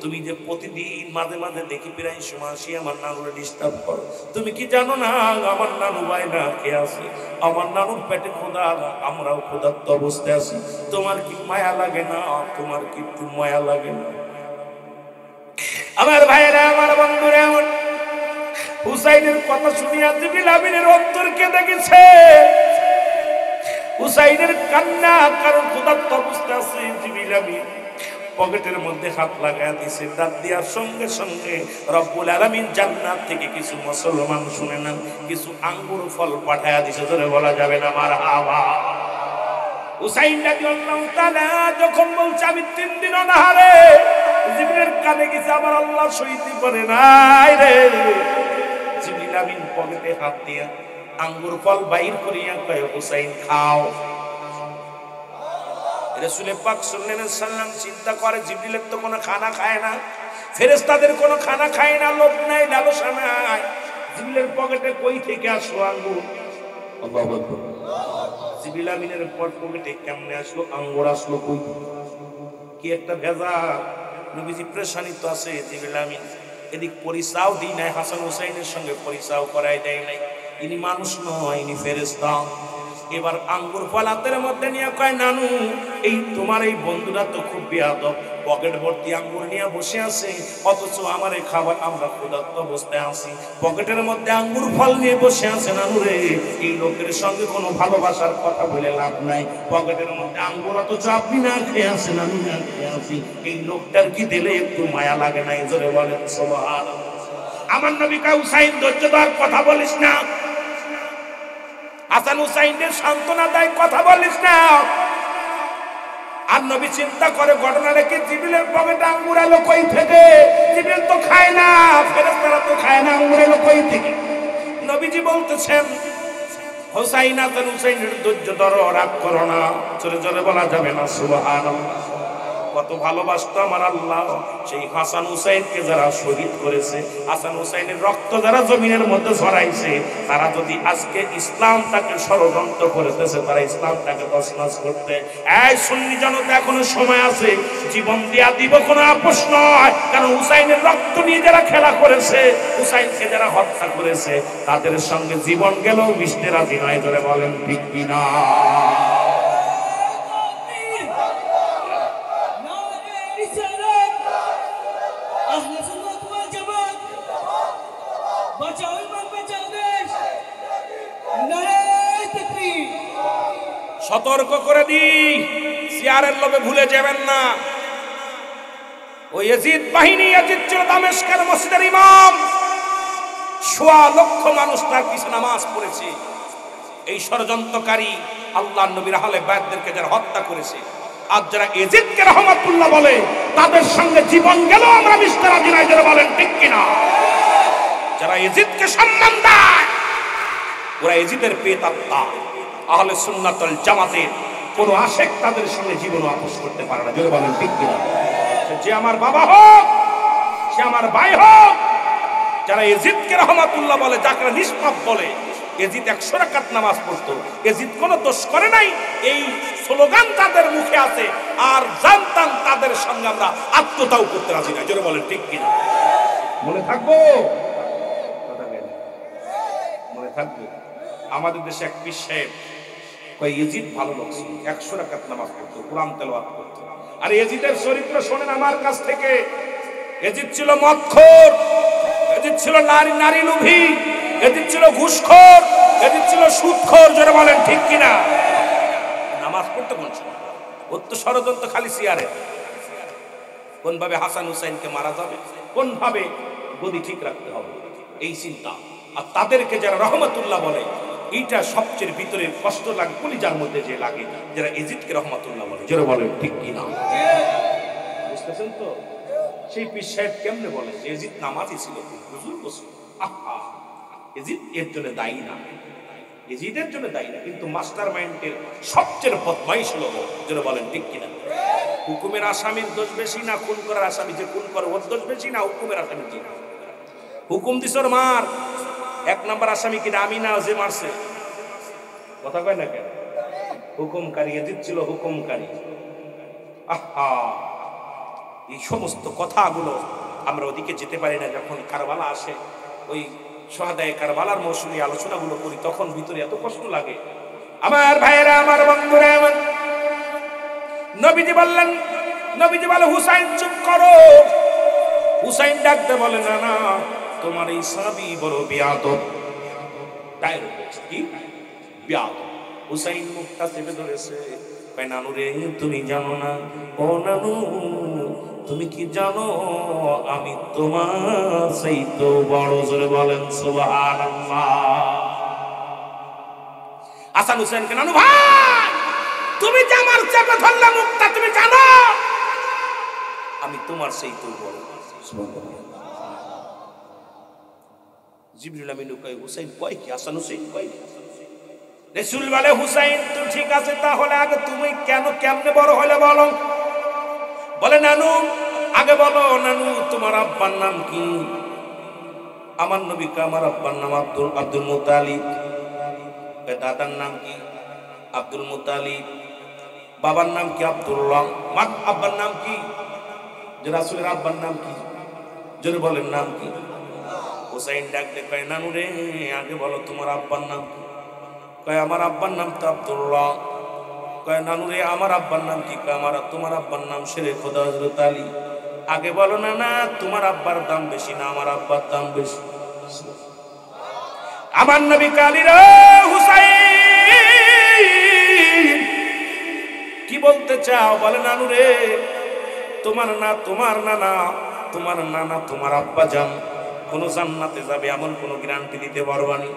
তুমি যে প্রতিদিন মাঝে মাঝে দেখি প্রায় সময় আসি আমার নানুরে ডিস্টার্ব করো, তুমি কি জানো না আমার নানু ভাই না খেয়ে আছে, আমার নানুর পেটে ক্ষুধা, আমরাও ক্ষুধার্ত অবস্থায় আছি, তোমার কি মায়া লাগে না, তোমার কি একটু মায়া লাগে না? আমার ভাইয়েরা, আমার বন্ধুরা, আমার হুসাইনের কথা শুনিয়া জিবরিল আমিনের অন্তর কেঁদে গেছে। হুসাইনের কান্না, কারণ ক্ষুধার্ত অবস্থা আছে। জিবরিল আমিন পকেটের মধ্যে হাত লাগায় দিছে, দাঁত দেওয়ার সঙ্গে সঙ্গে রব্বুল আলামিন জান্নাত থেকে কিছু মুসলমান, শুনে না, কিছু আঙ্গুর ফল পাঠায়া দিছে। ধরে বলা যাবে না মারহাবা। হুসাইন রাদিয়াল্লাহু তাআলা যখন বলছে আমি 3 দিন অনাহারে, জিবরিলের কানে গেছে, আমার আল্লাহ সইতে পারে নাই রে। জিবরিল আমিন পকেটে হাত দিয়া আঙ্গুর ফল বাইর করিয়া কয়, হুসাইন খাও। রাসূল পাক সাল্লাল্লাহু আলাইহি সাল্লাম চিন্তা করে জিবরিলের তো কোনো খানা খায় না, ফেরেশতাদের কোনো খানা খায় না, লোভ নাই, লালসা নাই, জিবরিলের পকেটে কই থেকে আসলো আঙ্গুর? আল্লাহু আকবার। জিবরিল আমিনের পকেটে কেমনে আসলো আঙ্গুর? আসলো কই? কি একটা ভেজা। নবীজি প্রেশানিত আছে। জিবরিল আমিন এদিক পরিচাও দিই নাই, হাসান হুসাইনের সঙ্গে পরিচাও করাই দেয় নাই। ইনি মানুষ নয়, ইনি ফেরেশতা। এবার আঙ্গুর ফলাতের মধ্যে নিয়ে কয়, নানু এই তোমার এই বন্ধুরা তো খুব বেয়াদব, পকেট ভর্তি আঙ্গুর নিয়ে বসে আছে, অথচ আমার এই খাবার আমরা ক্ষুধার্ত অবস্থায় আছি, পকেটের মধ্যে আঙ্গুর ফল নিয়ে বসে আছে। নানু রে, এই লোকের সঙ্গে কোনো ভালোবাসার কথা বলে লাভ নাই, পকেটের মধ্যে আঙ্গুর অথচ আপনি না খেয়ে আছেন, আমি না খেয়ে আছি, এই লোকটার কি দিলে একটু মায়া লাগে না? জোরে বলেন সুবহানাল্লাহ। আমার নবী কয়, হুসাইন ধৈর্য ধর, কথা বলিস না। হাসান হুসাইনের সান্ত্বনা দেয়, কথা বলিস না। আর নবী চিন্তা করে ঘটনাটা কি, জিবরিলের পকেটে আঙ্গুর এলো কই থেকে? জিবরিল তো খায় না, ফেরেশতারা তো খায় না, আঙ্গুর এলো কই থেকে? নবীজি বলতেছেন, হুসাইন, হাসান হুসাইনের ধৈর্য ধরো, রাগ করো না। জোরে জোরে বলা যাবে না সুবহানাল্লাহ। কত ভালোবাসতো আমার আল্লাহ সেই হাসান হুসাইনকে যারা শহীদ করেছে, হাসান হুসাইনের রক্ত যারা জমিনের মধ্যে ঝরাইছে, তারা যদি আজকে ইসলামটাকে ষড়যন্ত্র করতেছে, তারা ইসলামটাকে তছনছ করতে, এই সুন্নি জনতা এখনো সময় আছে, জীবন দিয়া দিব, কোনো আপোষ নয়। কারণ হুসাইনের রক্ত নিয়ে যারা খেলা করেছে, হুসাইনকে যারা হত্যা করেছে, তাদের সঙ্গে জীবন গেলেও মিশতে রাজি নয়। ধরে বলেন ঠিক কিনা? সতর্ক করে দিই, সিয়ারের লোভে ভুলে যাবেন না। ওই ইয়াজিদ বাহিনী, ইয়াজিদ ছিল দামেস্কের মসজিদের ইমাম, ১০০ লক্ষ মানুষ তার পিছনে নামাজ পড়েছে। এই ষড়যন্ত্রকারী আল্লাহর নবীর আহলে বাইতদেরকে যারা হত্যা করেছে, আর যারা ইয়াজিদকে রহমাতুল্লাহ বলে, তাদের সঙ্গে জীবন গেল আমরা মিশতে রাজি নাই। যারা বলেন ঠিক কিনা? যারা ইয়াজিদকে সম্মান দেয়, ওরা ইয়াজিদের পেতাত্তা। আহলে সুন্নাত ওয়াল জামাতের কোন আশেক তাদের সঙ্গে জীবন আপোষ করতে পারে না। যারা বলেন ঠিক কিনা? যে আমার বাবা হোক, সে আমার ভাই হোক, যারা ইয়াজিদকে রহমাতুল্লাহ বলে, যাকে নিষ্পাপ বলে, ইয়াজিদ ১০০ রাকাত নামাজ পড়তো, ইয়াজিদ কোনো দোষ করে নাই, এই স্লোগান তাদের মুখে আছে, আর জানতাম তাদের সঙ্গে আমরা আত্মতাও করতে রাজি না। যারা বলেন ঠিক কিনা? মনে থাকবো, মনে থাকবো। আমাদের দেশে এক পীর সাহেব কয়, ইয়াজিদ ভালো লোক ছিল, ১০০ রাকাত নামাজ পড়তো, কোরআন তেলাওয়াত করতো। আর ইয়াজিদের চরিত্র শোনেন আমার কাছ থেকে। ইয়াজিদ ছিল মদখোর, ইয়াজিদ ছিল নারী লোভী, ইয়াজিদ ছিল ঘুষখোর, ইয়াজিদ ছিল সুদখোর। যারা বলেন ঠিক কিনা? নামাজ পড়তে কোন সময়? ওর তো ষড়যন্ত্র খালি সিয়ারে, কোন ভাবে হাসান হুসাইনকে মারা যাবে, কোন ভাবে গদি ঠিক রাখতে হবে, এই চিন্তা। আর তাদেরকে যারা রহমাতুল্লাহ বলে, এইটা সবচেয়ে ভিতরে কষ্ট লাগে, কলিজার মধ্যে যে লাগে, যারা ইয়াজিদকে রহমাতুল্লাহ বলে। যারা বলেন ঠিক কিনা? বুঝতেছেন তো? সেই পীর সাহেব কেমনে বলে ইয়াজিদ নামাজি ছিল, হুজুর বসে, আহা, ইয়াজিদ এর জন্য দায়ী না, ইয়াজিদের জন্য দায়ী না, কিন্তু মাস্টার মাইন্ডের সবচেয়ে বদমাইশ লোক। যারা বলেন ঠিক কিনা? হুকুমের আসামির দোষ বেশি না খুন করার আসামি যে খুন করে ওর দোষ বেশি না হুকুমের আসামি? কি হুকুম দিছর মার, ১ নম্বর আসামি কিনা আমি না, যে মারছে। কথা কয় না কেন? হুকুমকারী ইয়াজিদ ছিল, হুকুমকারী। আহা, এই সমস্ত কথাগুলো আমরা ওদিকে যেতে পারি না। যখন কারবালা আসে, ওই শহাদায়ে কারবালার মৌসুমী আলোচনাগুলো করি, তখন ভিতরে এত কষ্ট লাগে। আমার ভাইয়েরা, আমার বন্ধুরা, আমার নবীজি বললেন, নবীজি বলে, হুসাইন চুপ করো। হুসাইন ডাকতে বলে, না না, তোমার এই সাহাবী বড় বেয়াদব। ডাইরেক্ট কি বেয়াদব? হুসাইন মুখটা চেপে ধরেছে। কয়, নানু রে, তুমি জানো না? ও নানু, তুমি কি জানো আমি তোমার সেই তো বড়। জোরে বলেন সুবহানাল্লাহ। হাসান হুসাইনকে, নানু ভাই, তুমি যে আমার চেপে ধরলে মুখটা, তুমি জানো আমি তোমার সেই তো বড়। জিবরিল আমিন কয়, হুসাইন কয় কি? হাসান হুসাইন কয় কি? রাসূল বলে হুসাইন তো ঠিক আছে, তাহলে আগে তুমি কেমনে বড় হলে বলো। বলে নানু আগে বলো, নানু তোমার আব্বার নাম কি? আমার নবীকে আমার আব্বার নাম আব্দুল মুত্তালিব। দাদার নাম কি? Abdul Muttalib. বাবার নাম কি? আব্দুল্লাহ। আব্বার নাম কি? যে রাসূলের আব্বার নাম কি? জোরে বলেন নাম কি? হুসাইন ডাকতে কয় নানু রে আগে বলো তোমার আব্বার নাম কি? কয় আমার আব্বার নাম তো আব্দুল্লাহ। কয় নানু রে আমার আব্বার নাম কি? কয় তোমার আব্বার নাম শেরে খোদা হযরত আলী। আগে বলো না না তোমার আব্বার দাম বেশি না আমার আব্বার দাম বেশি? আমার নবী কালী রে হুসাইন কি বলতে চাও? বলে নানু রে তোমার নানা তোমার আব্বা যান কোন জান্নাতে যাবে এমন কোন গ্যারান্টি দিতে পারবানি?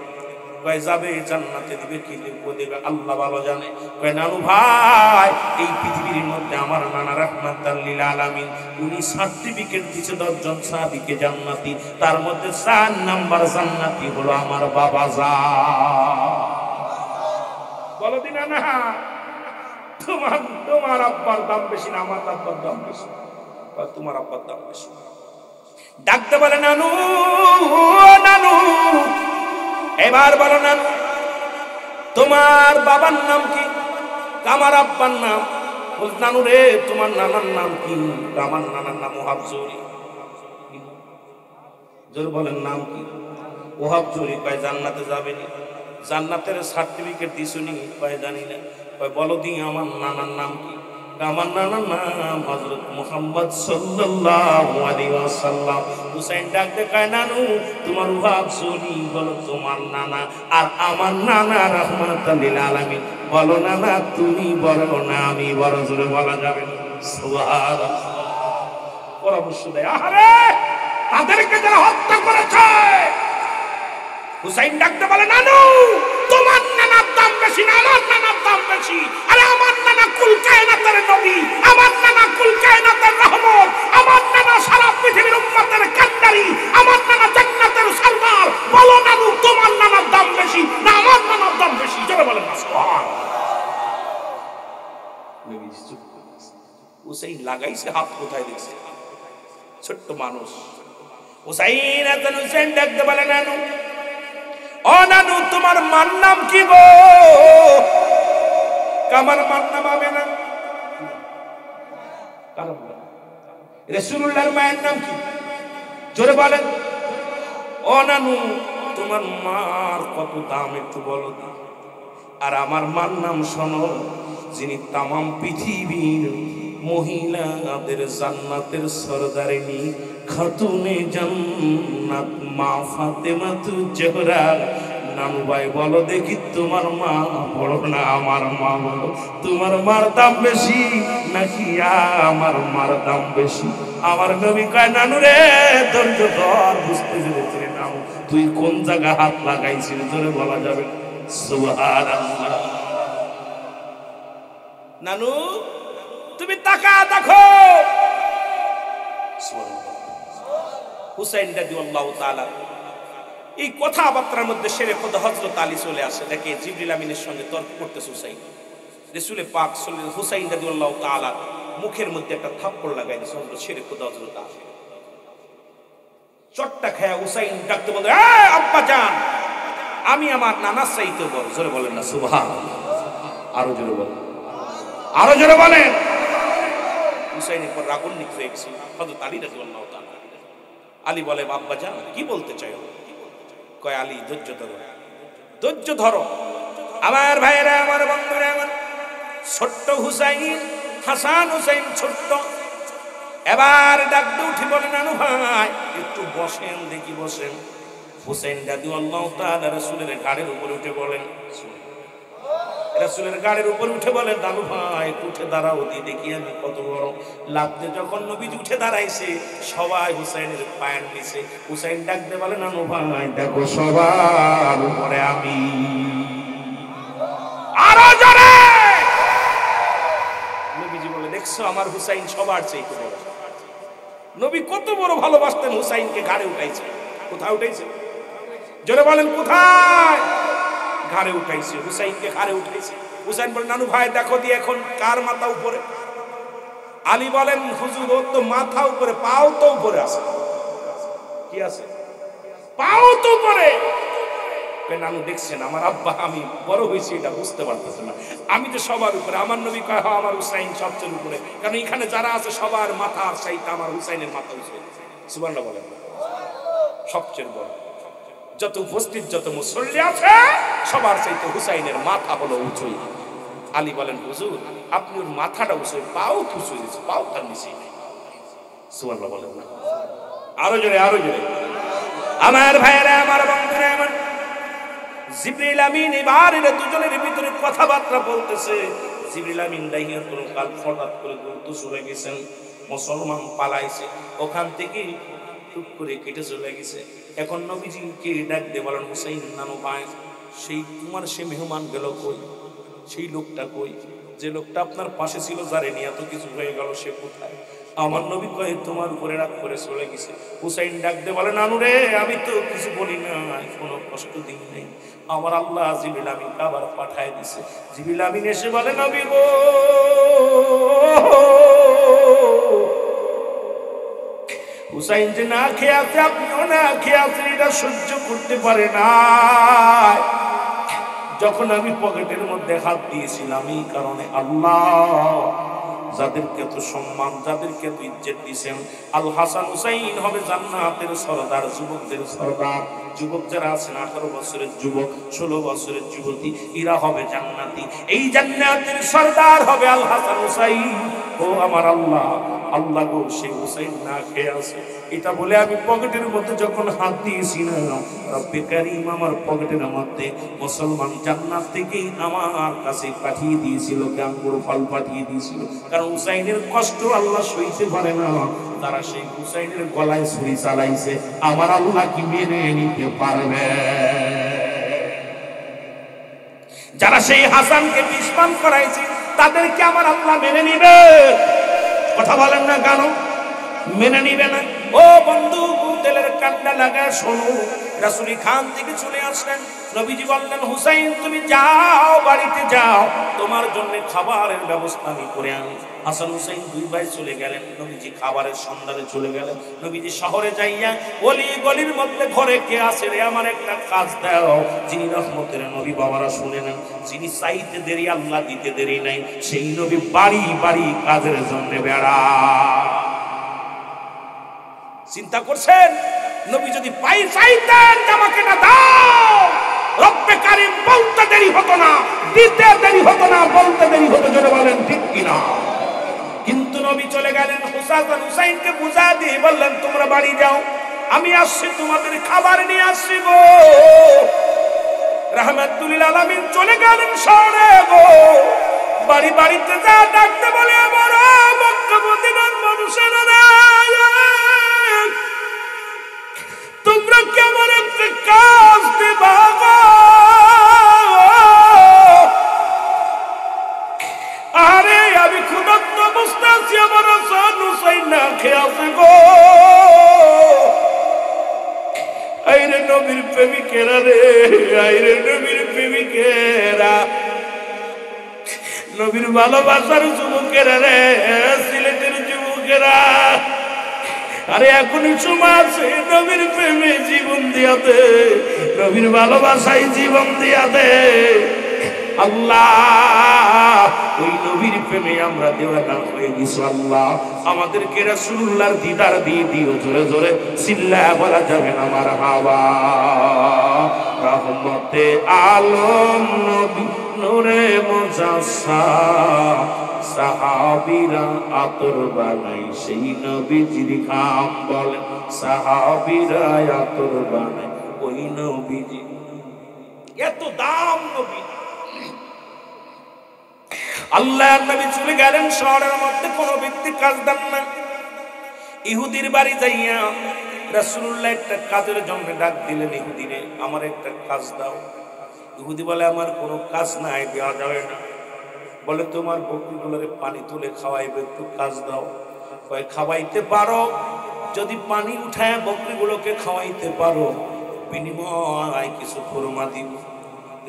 কয় যাবে, জান্নাতে দিবে কি দেবে আল্লাহ ভালো জানে। কয় নানু ভাই এই পৃথিবীর মধ্যে আমার নানা রাহমাতাল লিল আলামিন উনি সার্টিফিকেট দিয়েছে 10 জন সাহাবীকে জান্নাতি, তার মধ্যে 4 নাম্বার জান্নাতি হলো আমার বাবা জান। বলো দিনা না তোমার আব্বার দাম বেশি না আমার আব্বার দাম বেশি? তোমার আব্বার দাম বেশি। ডাকতে বলে নানু নানু এবার বলো নানু তোমার বাবার নাম কি? আমার আব্বার নাম। বল নানু রে তোমার নানার নাম কি? আমার নানার নাম ওহাব জুরি। জোর বলেন নাম কি? ওহাব জুরি। কয় জান্নাতে যাবে না? জান্নাতের সার্টিফিকেট দিছুনি? কয় জানি না। কয় বলো দি আমার নানার নাম কি? আমার নানার নাম হযরত মুহাম্মদ সাল্লাল্লাহু আলাইহি ওয়াসাল্লাম। হুসাইন ডাকতে কয় নানু তোমার ওহাব জুরি বলো তোমার নানা, আর আমার নানা রাহমাতাল লিল আলামিন। বলো নানা তুমি বড় না আমি বড়? জোরে বলা যাবে না? সুবহানাল্লাহ। পরামর্শ দেয় আরে তাদেরকে যারা হত্যা করেছে। হুসাইন ডাকতে বলে নানু তোমার নানার দাম বেশি না আমার নানার দাম বেশি? আরে আমার নানা কুল কায়নাতের নবী, আমার নানা কুল কায়নাতের রহমত, আমার নানা সারা পৃথিবীর উম্মতের কান্ডারি, আমার নানা জান্নাতের সরদার। বলো নানু তোমার নানার দাম বেশি না আমার নানার দাম বেশি? জোরে বলেন না সুবহানাল্লাহ। হুসাইন লাগাইছে হাত কোথায় দেখছে? ছোট্ট মানুষ হুসাইন হুসাইন ডাকতে বলে নানু ও নানু তোমার মার নাম কি গো? আমার মার নাম হবে না। রাসূলুল্লাহর মায়ের নাম কি? জোরে বলেন। ও নানু তোমার মার কত দাম একটু বলো। আর আমার মার নাম শোনো, যিনি তামাম পৃথিবীর মহিলাদের জান্নাতের সরদারিনী খাতুনে জান্নাত মা ফাতেমাতুজ জোহরা। নানু ভাই বলো দেখি তোমার মা বড় না আমার মা বড়? তোমার মার দাম বেশি নাকি আমার মার দাম বেশি? আমার নবী কয় নানু রে ধৈর্য ধর, বুঝতে পেরেছি রে নানু তুই কোন জায়গা হাত লাগাইছিস? জোরে বলা যাবে সুবহানাল্লাহ। নানু তুমি তাকা দেখো। হুসাইন রাদিয়াল্লাহু তাআলা এই কথাবার্তার মধ্যে শেরে খোদা হযরত আলী চলে আসে। দেখে জিবরিল আমিনের সঙ্গে তর্ক করতেছে হুসাইন। রাসূল পাক সাল্লাল্লাহু হুসাইন রাদিয়াল্লাহু তাআলা মুখের মধ্যে একটা থাপ্পড় লাগাই দিয়েছে হযরত শেরে খোদা হযরত আলী। চট্টা খায়া হুসাইন ডাকতে বলে আব্বা জান আমি আমার নানার চাইতে বড়। জোরে বলেন না সুবহানাল্লাহ। আরো জোরে বলেন, আরো জোরে বলেন। হুসাইনের পর রাগান্বিত হয়ে গেছে হযরত আলী রাদিয়াল্লাহু তাআলা। আলী বলে আব্বা জান কি বলতে চাও? কয় আলী ধৈর্য ধরো, ধৈর্য ধরো আমার ভাইয়েরা, আমার বন্ধুরা, আমার ছোট্ট হুসাইন হাসান হুসাইন ছোট্ট। এবার ডাকতে উঠে বলে নানু ভাই একটু বসেন দেখি বসেন। হুসাইন রাদিয়াল্লাহু তাআলা রাসূলের ঘাড়ের উপরে উঠে বলেন, রাসূলের ঘাড়ের উপর উঠে বলে নানু ভাই উঠে দাঁড়াও দি দেখি আমি কত বড়। লাফতে যখন নবীজি উঠে দাঁড়াইছে সবাই হুসাইনের পায়ের নিচে। হুসাইন ডাকতে বলে নানু ভাই দেখো সবার উপরে আমি। আরো জোরে নবীজি বলে দেখছো আমার হুসাইন সবার চাইতে বড়। নবী কত বড় ভালোবাসতেন হুসাইনকে, ঘাড়ে উঠাইছে। কোথায় উঠাইছে? জোরে বলেন কোথায়? ঘাড়ে উঠাইছে, হুসাইনকে ঘাড়ে উঠাইছে। হুসাইন বলেন নানু ভাই দেখো দিয়ে এখন কার মাথা উপরে? আলী বলেন হুজুর ওর তো মাথা উপরে, পাও তো উপরে আছে। কি আছে? পাও তো উপরে। নানু দেখছেন আমার আব্বা, আমি বড় হয়েছি এটা বুঝতে পারতেছে না, আমি তো সবার উপরে। আমার নবী কয় হ্যাঁ আমার হুসাইন সবচেয়ে উপরে, কারণ এখানে যারা আছে সবার মাথা চাইতে আমার হুসাইনের মাথা উঁচু। সুবহানাল্লাহ বলেন। সবচেয়ে বড় যত উপস্থিত যত মুসল্লি আছে সবার চাইতে হুসাইনের মাথা হলো উঁচুই। আলী বলেন হুজুর আপনি ওর মাথাটা উঁচু, পাও তো উঁচু হয়েছে, পাও তার নিচে নেই। সুবহানাল্লাহ বলেন না? আরো জোরে, আরো জোরে। আমার ভাইয়েরা, আমার বন্ধুরা, আমার জিবরিল আমিন এবার এরা দুজনের ভিতরে কথাবার্তা বলতেছে। জিবরিল আমিন দাইয়া কোন কাল হঠাৎ করে দ্রুত সরে গেছেন, মুসলমান পালাইছে, ওখান থেকে টুক করে কেটে চলে গেছে। এখন নবীজিকে ডাক দিয়ে বলেন হুসাইন নানু ভাই সেই তোমার সে মেহমান গেল কই? সেই লোকটা কই? যে লোকটা আপনার পাশে ছিল, যারে নিয়ে এত কিছু হয়ে গেল, সে কোথায়? আমার নবী কয়ে তোমার উপরে রাগ করে চলে গেছে। হুসাইন ডাক দিয়ে বলে নানু রে আমি তো কিছু বলি না, কোনো কষ্ট দিই নেই, আমার আল্লাহ জিবরিল আমিন আবার পাঠায় দিছে। জিবরিল আমিন এসে বলে নবী গো হুসাইন যে না খেয়ে আছে, আপনিও না খেয়ে আছেন, এটা সহ্য করতে পারে না। যখন আমি পকেটের মধ্যে হাত দিয়েছিলাম এই কারণে আল্লাহ যাদেরকে এত সম্মান, যাদেরকে এত ইজ্জত দিয়েছেন, আল হাসান হুসাইন হবে জান্নাতের সরদার, যুবকদের সরদার। যুবক যারা আছেন 18 বছরের যুবক, 16 বছরের যুবতী, এরা হবে জান্নাতি। এই জান্নাতের সরদার হবে আল হাসান হুসাইন। ও আমার আল্লাহ, আল্লাহ গো সেই হুসাইন না খেয়ে আছে। এটা বলে আমি পকেটের মধ্যে যখন হাত দিয়েছিলাম, রব্বে কারীম আমার পকেটের মধ্যে মুসলমান জান্নাত থেকে আমার কাছে পাঠিয়ে দিয়েছিল, আঙ্গুর ফল পাঠিয়ে দিয়েছিল। কারণ হুসাইনের কষ্ট আল্লাহ সইতে পারে না, তারা সেই হুসাইনের গলায় ছুরি চালাইছে, আমার আল্লাহ কি মেনে নিতে পারবে? যারা সেই হাসানকে বিস্মান করাইছে তাদেরকে আমার আল্লাহ মেনে নিবে? কথা বলেন না কেন? মেনে নিবে না। ও বন্ধু তেলের কান্ডা লাগা শোনো, রাসূল খান থেকে চলে আসলেন। নবীজি বললেন হুসাইন তুমি যাও, বাড়িতে যাও, তোমার জন্য খাবারের ব্যবস্থা আমি করে আনি। হাসান হুসাইন দুই ভাই চলে গেলেন, নবীজি খাবারের সন্ধানে চলে গেলেন। নবীজি শহরে যাইয়া গলি গলির মধ্যে ঘরে কে আছে রে আমার একটা কাজ দাও, যিনি রহমতের নবী বাবারা শুনে নেন, যিনি চাইতে দেরি আল্লাহ দিতে দেরি নাই, সেই নবী বাড়ি বাড়ি কাজের জন্য বেড়া। চিন্তা করছেন নবী যদি পাই চাইতেন আমাকে না দাও, রব্বে কারীম বলতে দেরি হতো না, দিতে দেরি হতো না, বলতে দেরি হতো, জোরে বলেন ঠিক কিনা? কিন্তু নবী চলে গেলেন, হাসান হুসাইনকে বুঝা দিয়ে বললেন তোমরা বাড়ি যাও, আমি আসছি তোমাদের খাবার নিয়ে আসছি গো। রাহমাতুল লিল আলামিন চলে গেলেন শহরে গো। বাড়ি বাড়িতে যা ডাকতে বলে আমার মক্কা মদিনার মানুষেরা তোমরা কেমন একটা কাজ দিবা গো? আরে আমি ক্ষুধার্ত অবস্থা আছি, আমার হাসান হুসাইন না খেয়ে আছে গো। আইরে নবীর প্রেমিকেরা রে, আইরে নবীর প্রেমিকেরা, নবীর ভালোবাসার যুবকেরা রে, সিলেটের যুবকেরা, আরে এখনই সময় আছে নবীর প্রেমে জীবন দিয়াতে, নবীর ভালোবাসায় জীবন দিয়াতে। আল্লাহ ওই নবীর প্রেমে আমরা দেওয়ানা হয়ে গেছি। আল্লাহ আমাদেরকে রাসূলুল্লাহর দিদার দিয়ে দিও, জোরে জোরে চিল্লায়া বলা যাবে না মারহাবা। রহমতে আলম নবী নূরে মুজাসসাম, সাহাবীরা আতর বানাই সেই নবীজির ঘাম, বলেন সাহাবীরা আতর বানাই ওই নবীজি। এত দাম নবী। আল্লাহর নবী চলে গেলেন শহরের মধ্যে, কোনো ব্যক্তি কাজ দেন না। ইহুদির বাড়ি যাইয়া রাসূলুল্লাহ একটা কাজের জন্য ডাক দিলেন, ইহুদিরে আমার একটা কাজ দাও। ইহুদি বলে আমার কোনো কাজ নাই, দেওয়া যাবে না। বলে তোমার বকরিগুলোরে পানি তুলে খাওয়াইবে, একটু কাজ দাও। কয় খাওয়াইতে পারো, যদি পানি উঠায় বকরিগুলোকে খাওয়াইতে পারো, বিনিময় কিছু খুরমা দিব।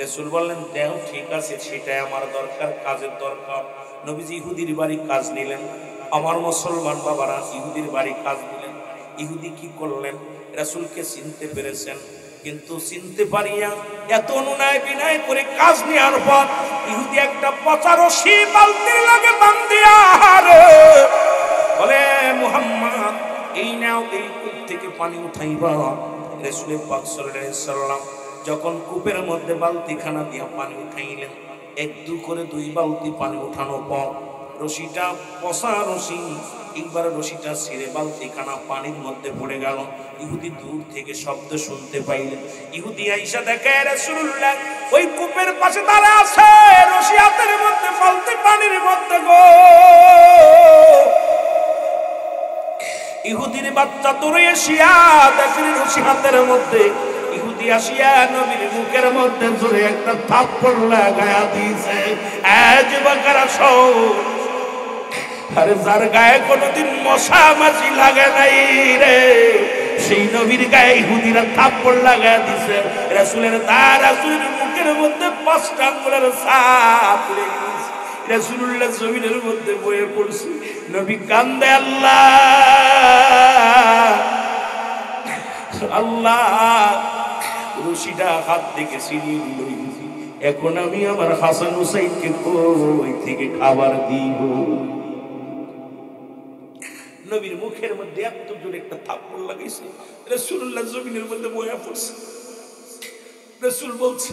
রাসূল বললেন দেও ঠিক আছে, সেটাই আমার দরকার, কাজের দরকার। নবীজি ইহুদির বাড়ি কাজ নিলেন। আমার মুসলমান বাবারা, ইহুদির বাড়ি কাজ নিলেন। ইহুদি কি করলেন? রাসূলকে চিনতে পেরেছেন, কিন্তু চিনতে পারিয়া এত অনুনয় বিনয় করে কাজ নেওয়ার পর ইহুদি একটা পচা রশি বালতির লাগে বান্ধিয়া বলে, মুহাম্মদ এই নাও, এই কূপ থেকে পানি উঠাইবা। রাসূল পাক সাল্লাল্লাহু আলাইহি সাল্লাম যখন কূপের মধ্যে বালতিখানা দিয়া পানি উঠাইলেন, এক দু করে 2 বালতি পানি উঠানোর পর রশিটা, পচা রশি, একবার রশিটা ছিঁড়ে বালতিখানা পানির মধ্যে পড়ে গেল। ইহুদি দূর থেকে শব্দ শুনতে পাইলেন। ইহুদি আইসা দেখে রাসূলুল্লাহ ওই কূপের পাশে দাঁড়া আছে, রশি হাতের মধ্যে, বালতি পানির মধ্যে গো। ইহুদির বাচ্চা দৌড়ে এসিয়া দেখেন রশি হাতের মধ্যে। ইহুদি আসিয়া নবীর মুখের মধ্যে জোরে একটা থাপ্পড় লাগায়া দিয়েছে। যুবকেরা শোন, আরে যার গায়ে কোনোদিন মশা মাছি লাগে নাই রে, সেই নবীর গায়ে ইহুদিরা থাপ্পড় লাগায়া দিছে। রাসূলের রাসূলের মুখের মধ্যে 5টা আঙ্গুলের ছাপ পড়ে গেছে। রাসূলুল্লাহ জমিনের মধ্যে বয়ে পড়ছে। নবী কান্দে, আল্লাহ আল্লাহ, রশিটা হাত থেকে ছিনিয়ে নিল। এখন আমি আমার হাসান হুসাইনকে কই থেকে খাবার দিব? নবীর মুখের মধ্যে এত জোরে একটা থাপ্পড় লাগাইছে, রাসূলুল্লাহ জমিনের মধ্যে বয়ে পড়ছে। রাসূল বলছে,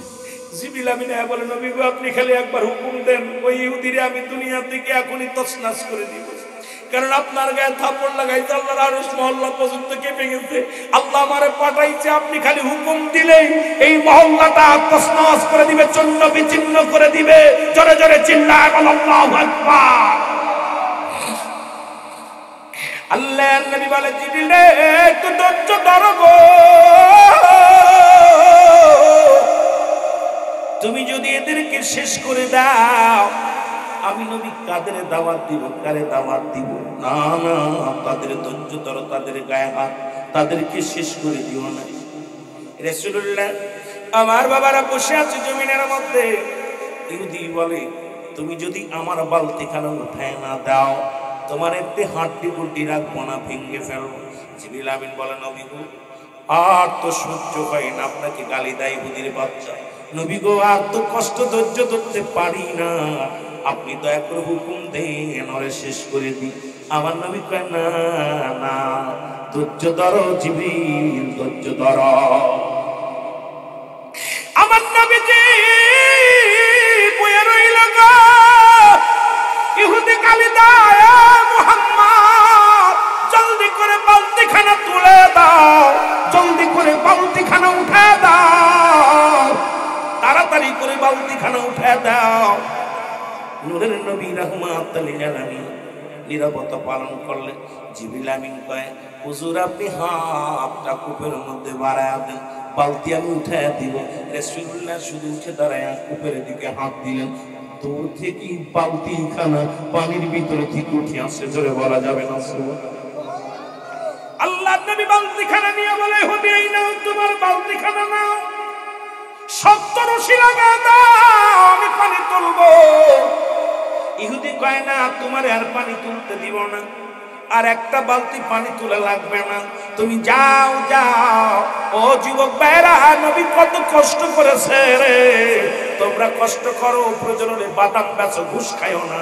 জিবরিল আমিন বলে, নবী গো আপনি খালি একবার হুকুম দেন, ওই ইহুদিরে আমি দুনিয়া থেকে এখনই তছনছ করে দিব। কারণ আপনার গায়ে থাপ্পড় লাগাইছে, আল্লাহর আরশ মহল্লা পর্যন্ত কেঁপে গেছে। আল্লাহ আমারে পাঠাইছে, আপনি খালি হুকুম দিলেই এই মহল্লাটা তছনছ করে দিবে, চূর্ণ বিচূর্ণ করে দিবে। জোরে জোরে চিল্লায় বল আল্লাহু আকবার। আল্লাহর নবী বলে, জিবরিল একটু ধৈর্য ধরো গো, তুমি যদি এদেরকে শেষ করে দাও, আমি নবী কাদের দাওয়াত দিব, কারে দাওয়াত দিব? না না, তাদের ধৈর্য ধরো, তাদের গায়ে হাত, তাদেরকে শেষ করে দিও না। রাসূলুল্লাহ আমার বাবারা বসে আছে জমিনের মধ্যে। ইহুদি বলে, তুমি যদি আমার বালতিখানা উঠায় না দাও, তোমার একটি হাড্ডি গুড্ডি রাখবো না, ভেঙে ফেলবো। জিবরিল আমিন বলে, নবী গো আর তো সহ্য হয় না, আপনাকে গালি দেয় ইহুদির বাচ্চা। নবী গো আর তো কষ্ট ধৈর্য ধরতে পারি না, আপনি দয়া করে হুকুম দেন, ওরে শেষ করে দিই। আমার নবী কয়, না না, ধৈর্য ধরো জিবরিল, ধৈর্য ধরো। আমার নবীজি বইয়া রইল গো। ইহুদি গালি দেয়, মুহাম্মদ জলদি করে বালতিখানা তুলে দাও, জলদি করে বালতিখানা উঠে দাও, তাড়াতাড়ি করে বালতিখানা উঠে দাও। নূরের নবী রাহমাতুল লিল আলামিন নীরবতা পালন করলেন। জিবরিল আমিন কয়, হুজুর আপনি হাতটা কূপের মধ্যে বাড়ায়া দেন, বালতি আমি উঠে দিব। রাসূলুল্লাহ শুধু উঠে দাঁড়ায় কূপের দিকে হাত দিলেন। দূর থেকে বালতিখানা পানির ভিতরে থেকে উঠে আসছে, জোরে বলা যাবে না সুবহানাল্লাহ। আল্লাহর নবী বালতিখানা নিয়ে বলে, ইহুদি এই নাও তোমার বালতিখানা, নাও 70 রশি লাগা দাও, আমি পানি তুলবো। ইহুদি কয়, না তোমার আর পানি তুলতে দিব না, আর একটা বালতি পানি তুলে লাগবে না, তুমি যাও যাও। ও যুবক ভাইরা, নবী কত কষ্ট করেছে রে, তোমরা কষ্ট করো, প্রয়োজন হলে বাদাম বেচো, ঘুষ খাইও না।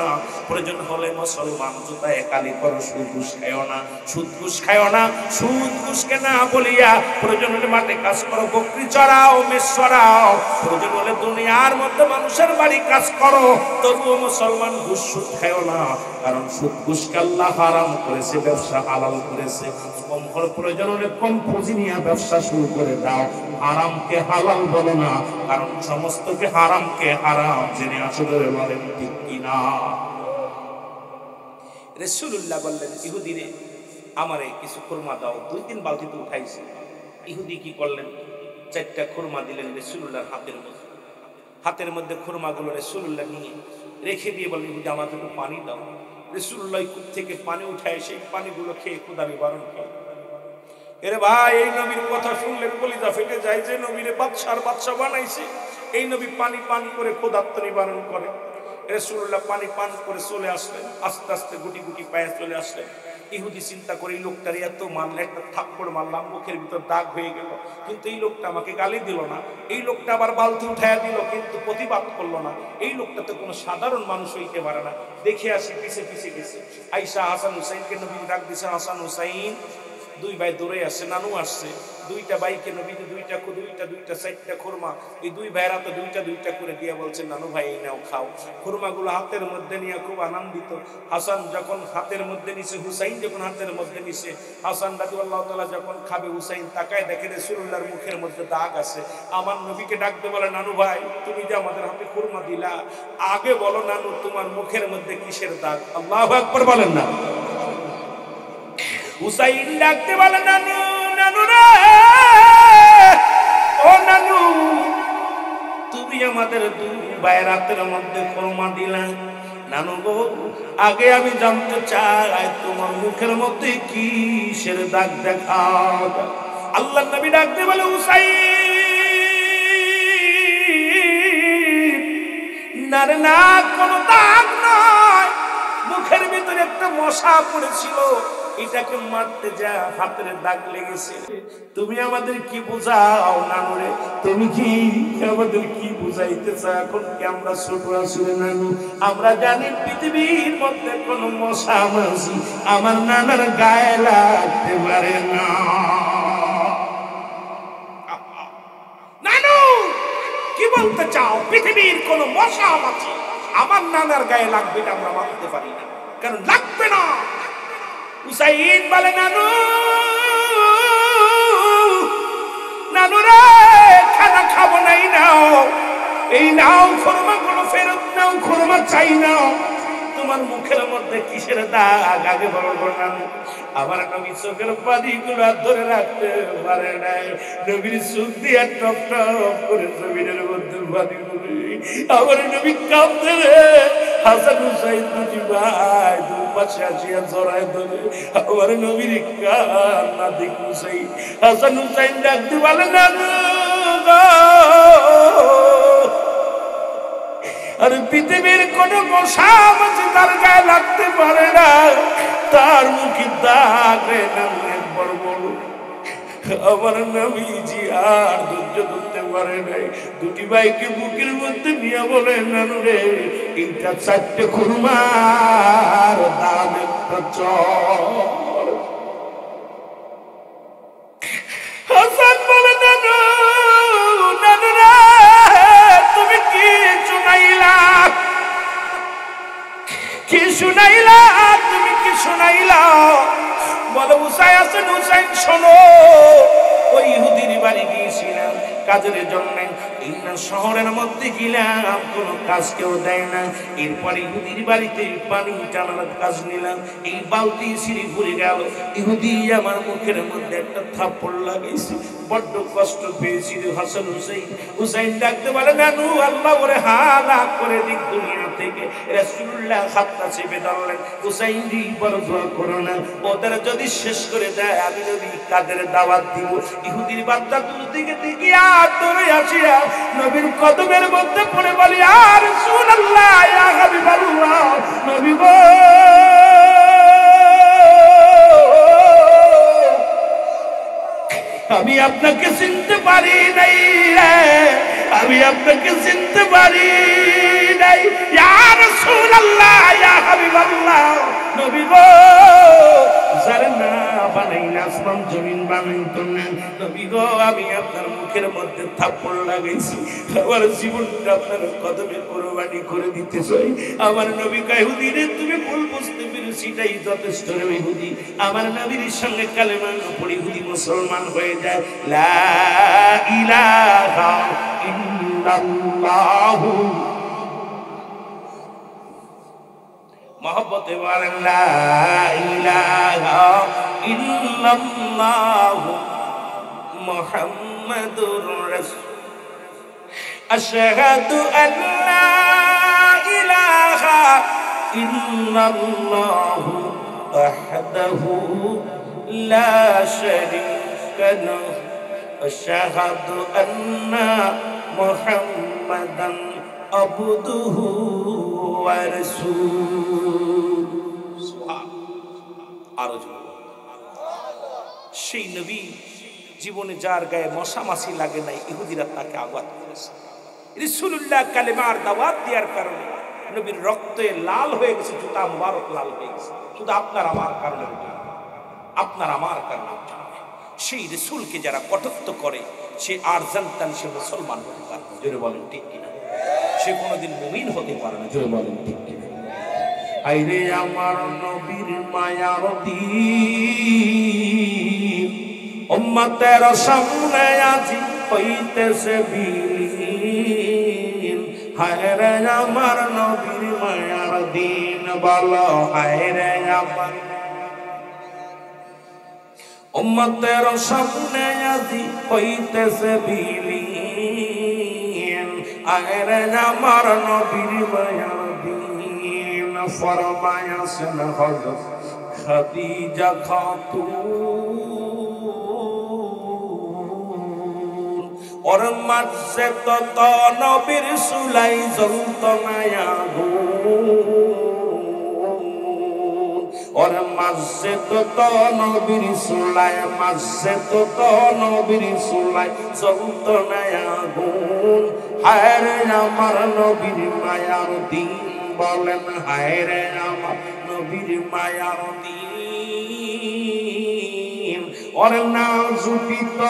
প্রয়োজন হলে মুসলমান জুতায় কালি করো, সুদ ঘুষ খাইও না, সুদ ঘুষ খাইও না। সুদ ঘুষকে না বলিয়া প্রয়োজন হলে মাঠে কাজ করো, বকরি চড়াও, মেষ চড়াও, প্রয়োজন হলে দুনিয়ার মধ্যে মানুষের বাড়ি কাজ করো, তবুও মুসলমান ঘুষ সুদ খাইও না। কারণ সুদ ঘুষকে আল্লাহ হারাম করেছে, ব্যবসা হালাল করেছে। কম করে প্রয়োজন হলে কম পুঁজি নিয়ে ব্যবসা শুরু করে দাও, হারামকে হালাল বলো না, কারণ সমস্তকে হারামকে হারাম জেনে আসলে বলেন ঠিক কিনা। রাসূলুল্লাহ বললেন, ইহুদিরে আমারে কিছু খুরমা দাও। 2-3 বালতিতে উঠাইছে। ইহুদি কি করলেন, 4টা খুরমা দিলেন রাসূলুল্লাহর হাতের মধ্যে খুরমাগুলো রাসূলুল্লাহ নিয়ে রেখে দিয়ে বললেন, ইহুদি আমাকে একটু পানি দাও। রাসূলুল্লাহ কূপ থেকে পানি উঠায় সেই পানিগুলো খেয়ে ক্ষুধা নিবারণ করে। এরে ভাই, এই নবীর কথা শুনলে কলিজা ফেটে যায়, যে নবীরে বাদশার বাদশা বানাইছে, এই নবী পানি পান করে ক্ষুধার্ত নিবারণ করে। রাসূলুল্লাহ পানি পান করে চলে আসলেন, আস্তে আস্তে গুটি গুটি পায়ে চলে আসলেন। ইহুদি চিন্তা করে এই লোকটার এত মারলে, একটা থাপ্পড় মারলাম, মুখের ভিতর দাগ হয়ে গেল, কিন্তু এই লোকটা আমাকে গালি দিল না। এই লোকটা আবার বালতি উঠাইয়া দিল, কিন্তু প্রতিবাদ করলো না। এই লোকটা তো কোনো সাধারণ মানুষ হইতে পারে না। দেখে আসি পিছে পিছে গেছে। আয়েশা হাসান হুসাইনকে নবী ডাক দিছে, হাসান হুসাইন। দুই ভাই দৌড়ে আসছে, নানু আসছে। দুইটা ভাইকে নবী দুইটা চারটা খুরমা, এই দুই ভাইয়েরা তো দুইটা করে দিয়ে বলছে, নানু ভাই এই নাও খাও। খুরমাগুলো হাতের মধ্যে নিয়ে খুব আনন্দিত। হাসান যখন হাতের মধ্যে নিছে, হুসাইন যখন হাতের মধ্যে নিছে, হাসান রাদিয়াল্লাহু তাআলা যখন খাবে, হুসাইন তাকায় দেখে রাসূলুল্লাহর মুখের মধ্যে দাগ আছে। আমার নবীকে ডাকতে বলে, নানু ভাই তুমি যে আমাদের হাতে খুরমা দিলা, আগে বলো নানু তোমার মুখের মধ্যে কিসের দাগ? আল্লাহু আকবার বলেন না। হুসাইন ডাকতে বলে, নানু, নানু রে, ও নানু, তুমি আমাদের দুই ভাইয়ের হাতের মধ্যে খুরমা দিলা। নানু গো, আগে আমি জানতে চাই তোমার মুখের মধ্যে কিসের দাগ দেখাও। আল্লাহর নবী ডাকতে বলে, হুসাইন, না রে না, কোনো দাগ নয়, মুখের ভিতরে একটা মশা পড়েছিল, এটাকে মারতে যা হাতের দাগ লেগেছে। তুমি আমাদের কি বোঝাও নানু রে, তুমি কি আমাদের কি বুঝাইতে চাও? এখন কি আমরা ছোট আসলে নানু? আমরা জানি পৃথিবীর মধ্যে কোনো মশা মাছি আমার নানার গায়ে লাগতে পারে না। নানু কি বলতে চাও? পৃথিবীর কোনো মশা মাছি আমার নানার গায়ে লাগবে না আমরা মানতে পারি না, কারণ লাগবে না। হুসাইন বলে, নানু, নানু রে, খানা খাবো নাই, নাও, এই নাও খুরমা গুলো ফেরত নাও, খুরমা চাই নাও। তোমার মুখের মধ্যে কিসের দাগ আগে বলো নানু। আমার নবী চোখের পানি গুলো ধরে রাখতে পারে নাই, নবীর চোখ দিয়ে টপ টপ করে জমিনের মধ্যে পানি গুলি। আমার নবী কাঁদতে রে। হাসান হুসাইন দুটি ভাই দুপাশে আসিয়া জড়ায় ধরে আমার নবীর কান্না দেখ। হুসাইন, হাসান হুসাইন ডাকতে বলে, নানু আর পৃথিবীর কোন মশা মাছি তার গায়ে লাগতে পারে না, তার মুখে দাগ রে নানু, একবার বলো। আমার নবীজি আর ধৈর্য ধরতে পারে নাই, দুটি ভাইকে বুকের মধ্যে নিয়ে বলে, নানু রে, এইটা চারটে খুরমার দাম একটা চল। হাসান বলে, নানু, নানু রে, তুমি কি শুনাইলা? কি শুনাইলা? তুমি কি শুনাইলা? বলে, হুসাইন, হুসাইন শোনো, ওই ইহুদির বাড়ি গিয়েছিলাম কাজের জন্য, এই না শহরের মধ্যে গেলাম, কোনো কাজ কেউ দেয় না। এরপর ইহুদির বাড়িতে পানি টানার কাজ নিলাম, এই বালতি সিঁড়ি ঘুরে গেল, ইহুদি আমার মুখের মধ্যে একটা থাপ্পড় লাগাইছে, বড্ড কষ্ট পেয়েছি রে হাসান হুসাইন। হুসাইন ডাকতে বলে, নানু, আল্লাহ ওরে হালাক করে দিক দুনিয়া থেকে। রাসূলুল্লাহ হাতটা চেপে ধরলেন, হুসাইন জি বড় দোয়া করো না, ওদের যদি শেষ করে দেয় আমি নবী কাদের দাওয়াত দিব। ইহুদির বাচ্চা দূর দিকে দেখিয়া দৌড়ে আসিয়া নবীর কদমের মধ্যে পড়ে বলি, আর রাসূলুল্লাহ, ইয়া হাবিবাল্লাহ, নবী গো, আমি আপনাকে চিনতে পারি নাই, আমি আপনাকে চিনতে পারি নাই, ইয়া রাসূলুল্লাহ, ইয়া হাবিবাল্লাহ, নবী গো, যার না বানাইলে আসমান জমিন বানাইতো না, নবী গো, আমি আপনার মুখের মধ্যে থাপ্পড় লাগাইছি, আমার জীবনটা আপনার কদমে কোরবানি করে দিতে চাই। আমার নবী কয়, ইহুদি রে, তুমি ভুল বুঝতে পেরেছি, এটাই যথেষ্ট রে ইহুদি। আমার নবীর সঙ্গে কালেমা পড়ে ইহুদি মুসলমান হয়ে যায়। লা ইলাহা ইল্লাল্লাহু, মহব্বতে বলেন, লা ইলাহা ইল্লাল্লাহু মুহাম্মাদুর রাসূল, আশহাদু আল্লা ইলাহা ইল্লাল্লাহু ওয়াহদাহু লা শারীকা লাহু, আশহাদু আন্না মুহাম্মাদান আবদুহু ওয়া রাসূল। সুবহানাল্লাহ। আরো জোরে সেই নবী জীবনে যার গায়ে মশা মাছি লাগে নাই, ইহুদিরা তাকে আঘাত করেছে। রাসূলুল্লাহ কালেমার দাওয়াত দেওয়ার কারণে নবীর রক্তে লাল হয়ে গেছে, জুতা মুবারক লাল হয়ে গেছে। শুধু আপনার আমার কারণে, আপনার আমার কারণে। সেই রাসূলকে যারা কটাক্ষ করে সে আর জানতাম সে মুসলমান হতে পারে না। জোরে বলেন ঠিক কিনা? সে কোনোদিন মুমিন হতে পারে না। জোরে বলেন ঠিক কিনা? আইরে আমার নবীর মায়ার দিন, উম্মতের সামনে আজি হইতেছে বিলীন। হায় রে আমার নবীর মায়ার দিন, বলো হায় রে আমার উম্মতের সামনে আজি হইতেছে বিলীন। হায় রে আমার নবীর মায়ার দিন। ফরমায়াছেন হযরত খাদিজা খাতুন, ওর মাঝে তত নবীর চুলাই জ্বলত না আগুন। ওর মাঝে তত নবীর চুলাই, মাঝে তত নবীর চুলাই জ্বলত না আগুন। হায় রে আমার নবীর মায়ার দিন, বলেন হায় রে আমার নবীর মায়ার দিন। ওর না জুটিত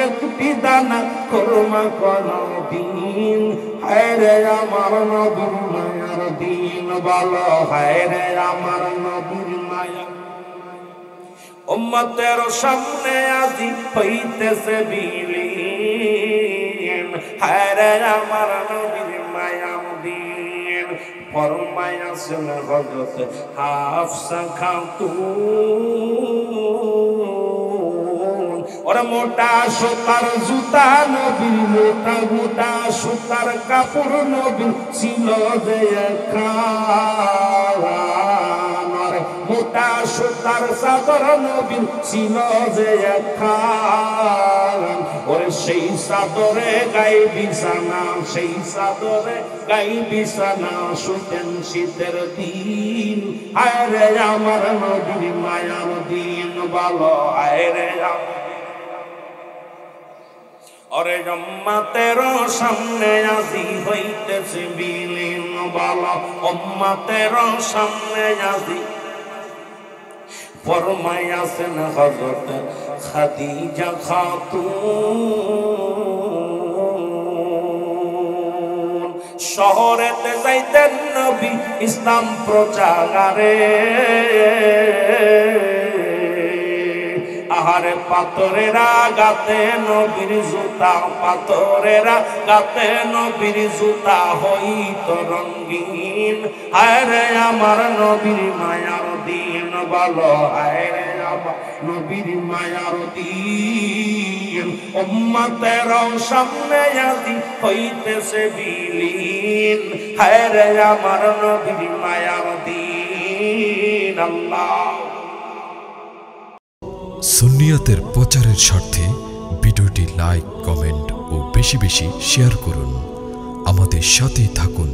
একটি দানা খোরমা কোনদিন। হায় রে আমার নবীর মায়ার দিন, বলো হায় রে আমার নবীর মায়া। উম্মতের সামনে আজি হইতেছে বিলীন। হায় রে আমার নবীর মায়ার দিন। ফরমায়াছেন হযরত হাফসা খাতুন, ওর মোটা সুতার জুতা নবীর, মোটা মোটা সুতার কাপড় নবীর ছিল যে একখান। মোটা সুতার চাদর নবীর ছিল যে একখান। ওরে সেই চাদরে গায়ে বিছানা, সেই চাদরে গায়ে বিছানা শুতেন শীতের দিন। হায় রে আমার নবীর মায়ার দিন, বলো হায় রে আমার। ওরে উম্মতের সামনে আজি হইতেছে বিলীন, বলো উম্মতের সামনে আজি। ফরমায়াছেন হযরত খাদিজা খাতুন, শহরেতে যাইতেন নবী ইসলাম প্রচারে। আহারে পাথরেরা গাতে নবীর জুতা, পাথরেরা গাতে নবীর জুতা হইত রঙিন। হায় রে আমার নবীর মায়ার দিন, বলো হায় রে আমার নবীর মায়ার দিন। উম্মতের সামনে আজি হইতেছে বিলীন। হায় রে আমার নবীর মায়ার দিন। আল্লাহ সুন্নিয়তের প্রচারের স্বার্থে ভিডিওটি লাইক, কমেন্ট ও বেশি বেশি শেয়ার করুন। আমাদের সাথে থাকুন।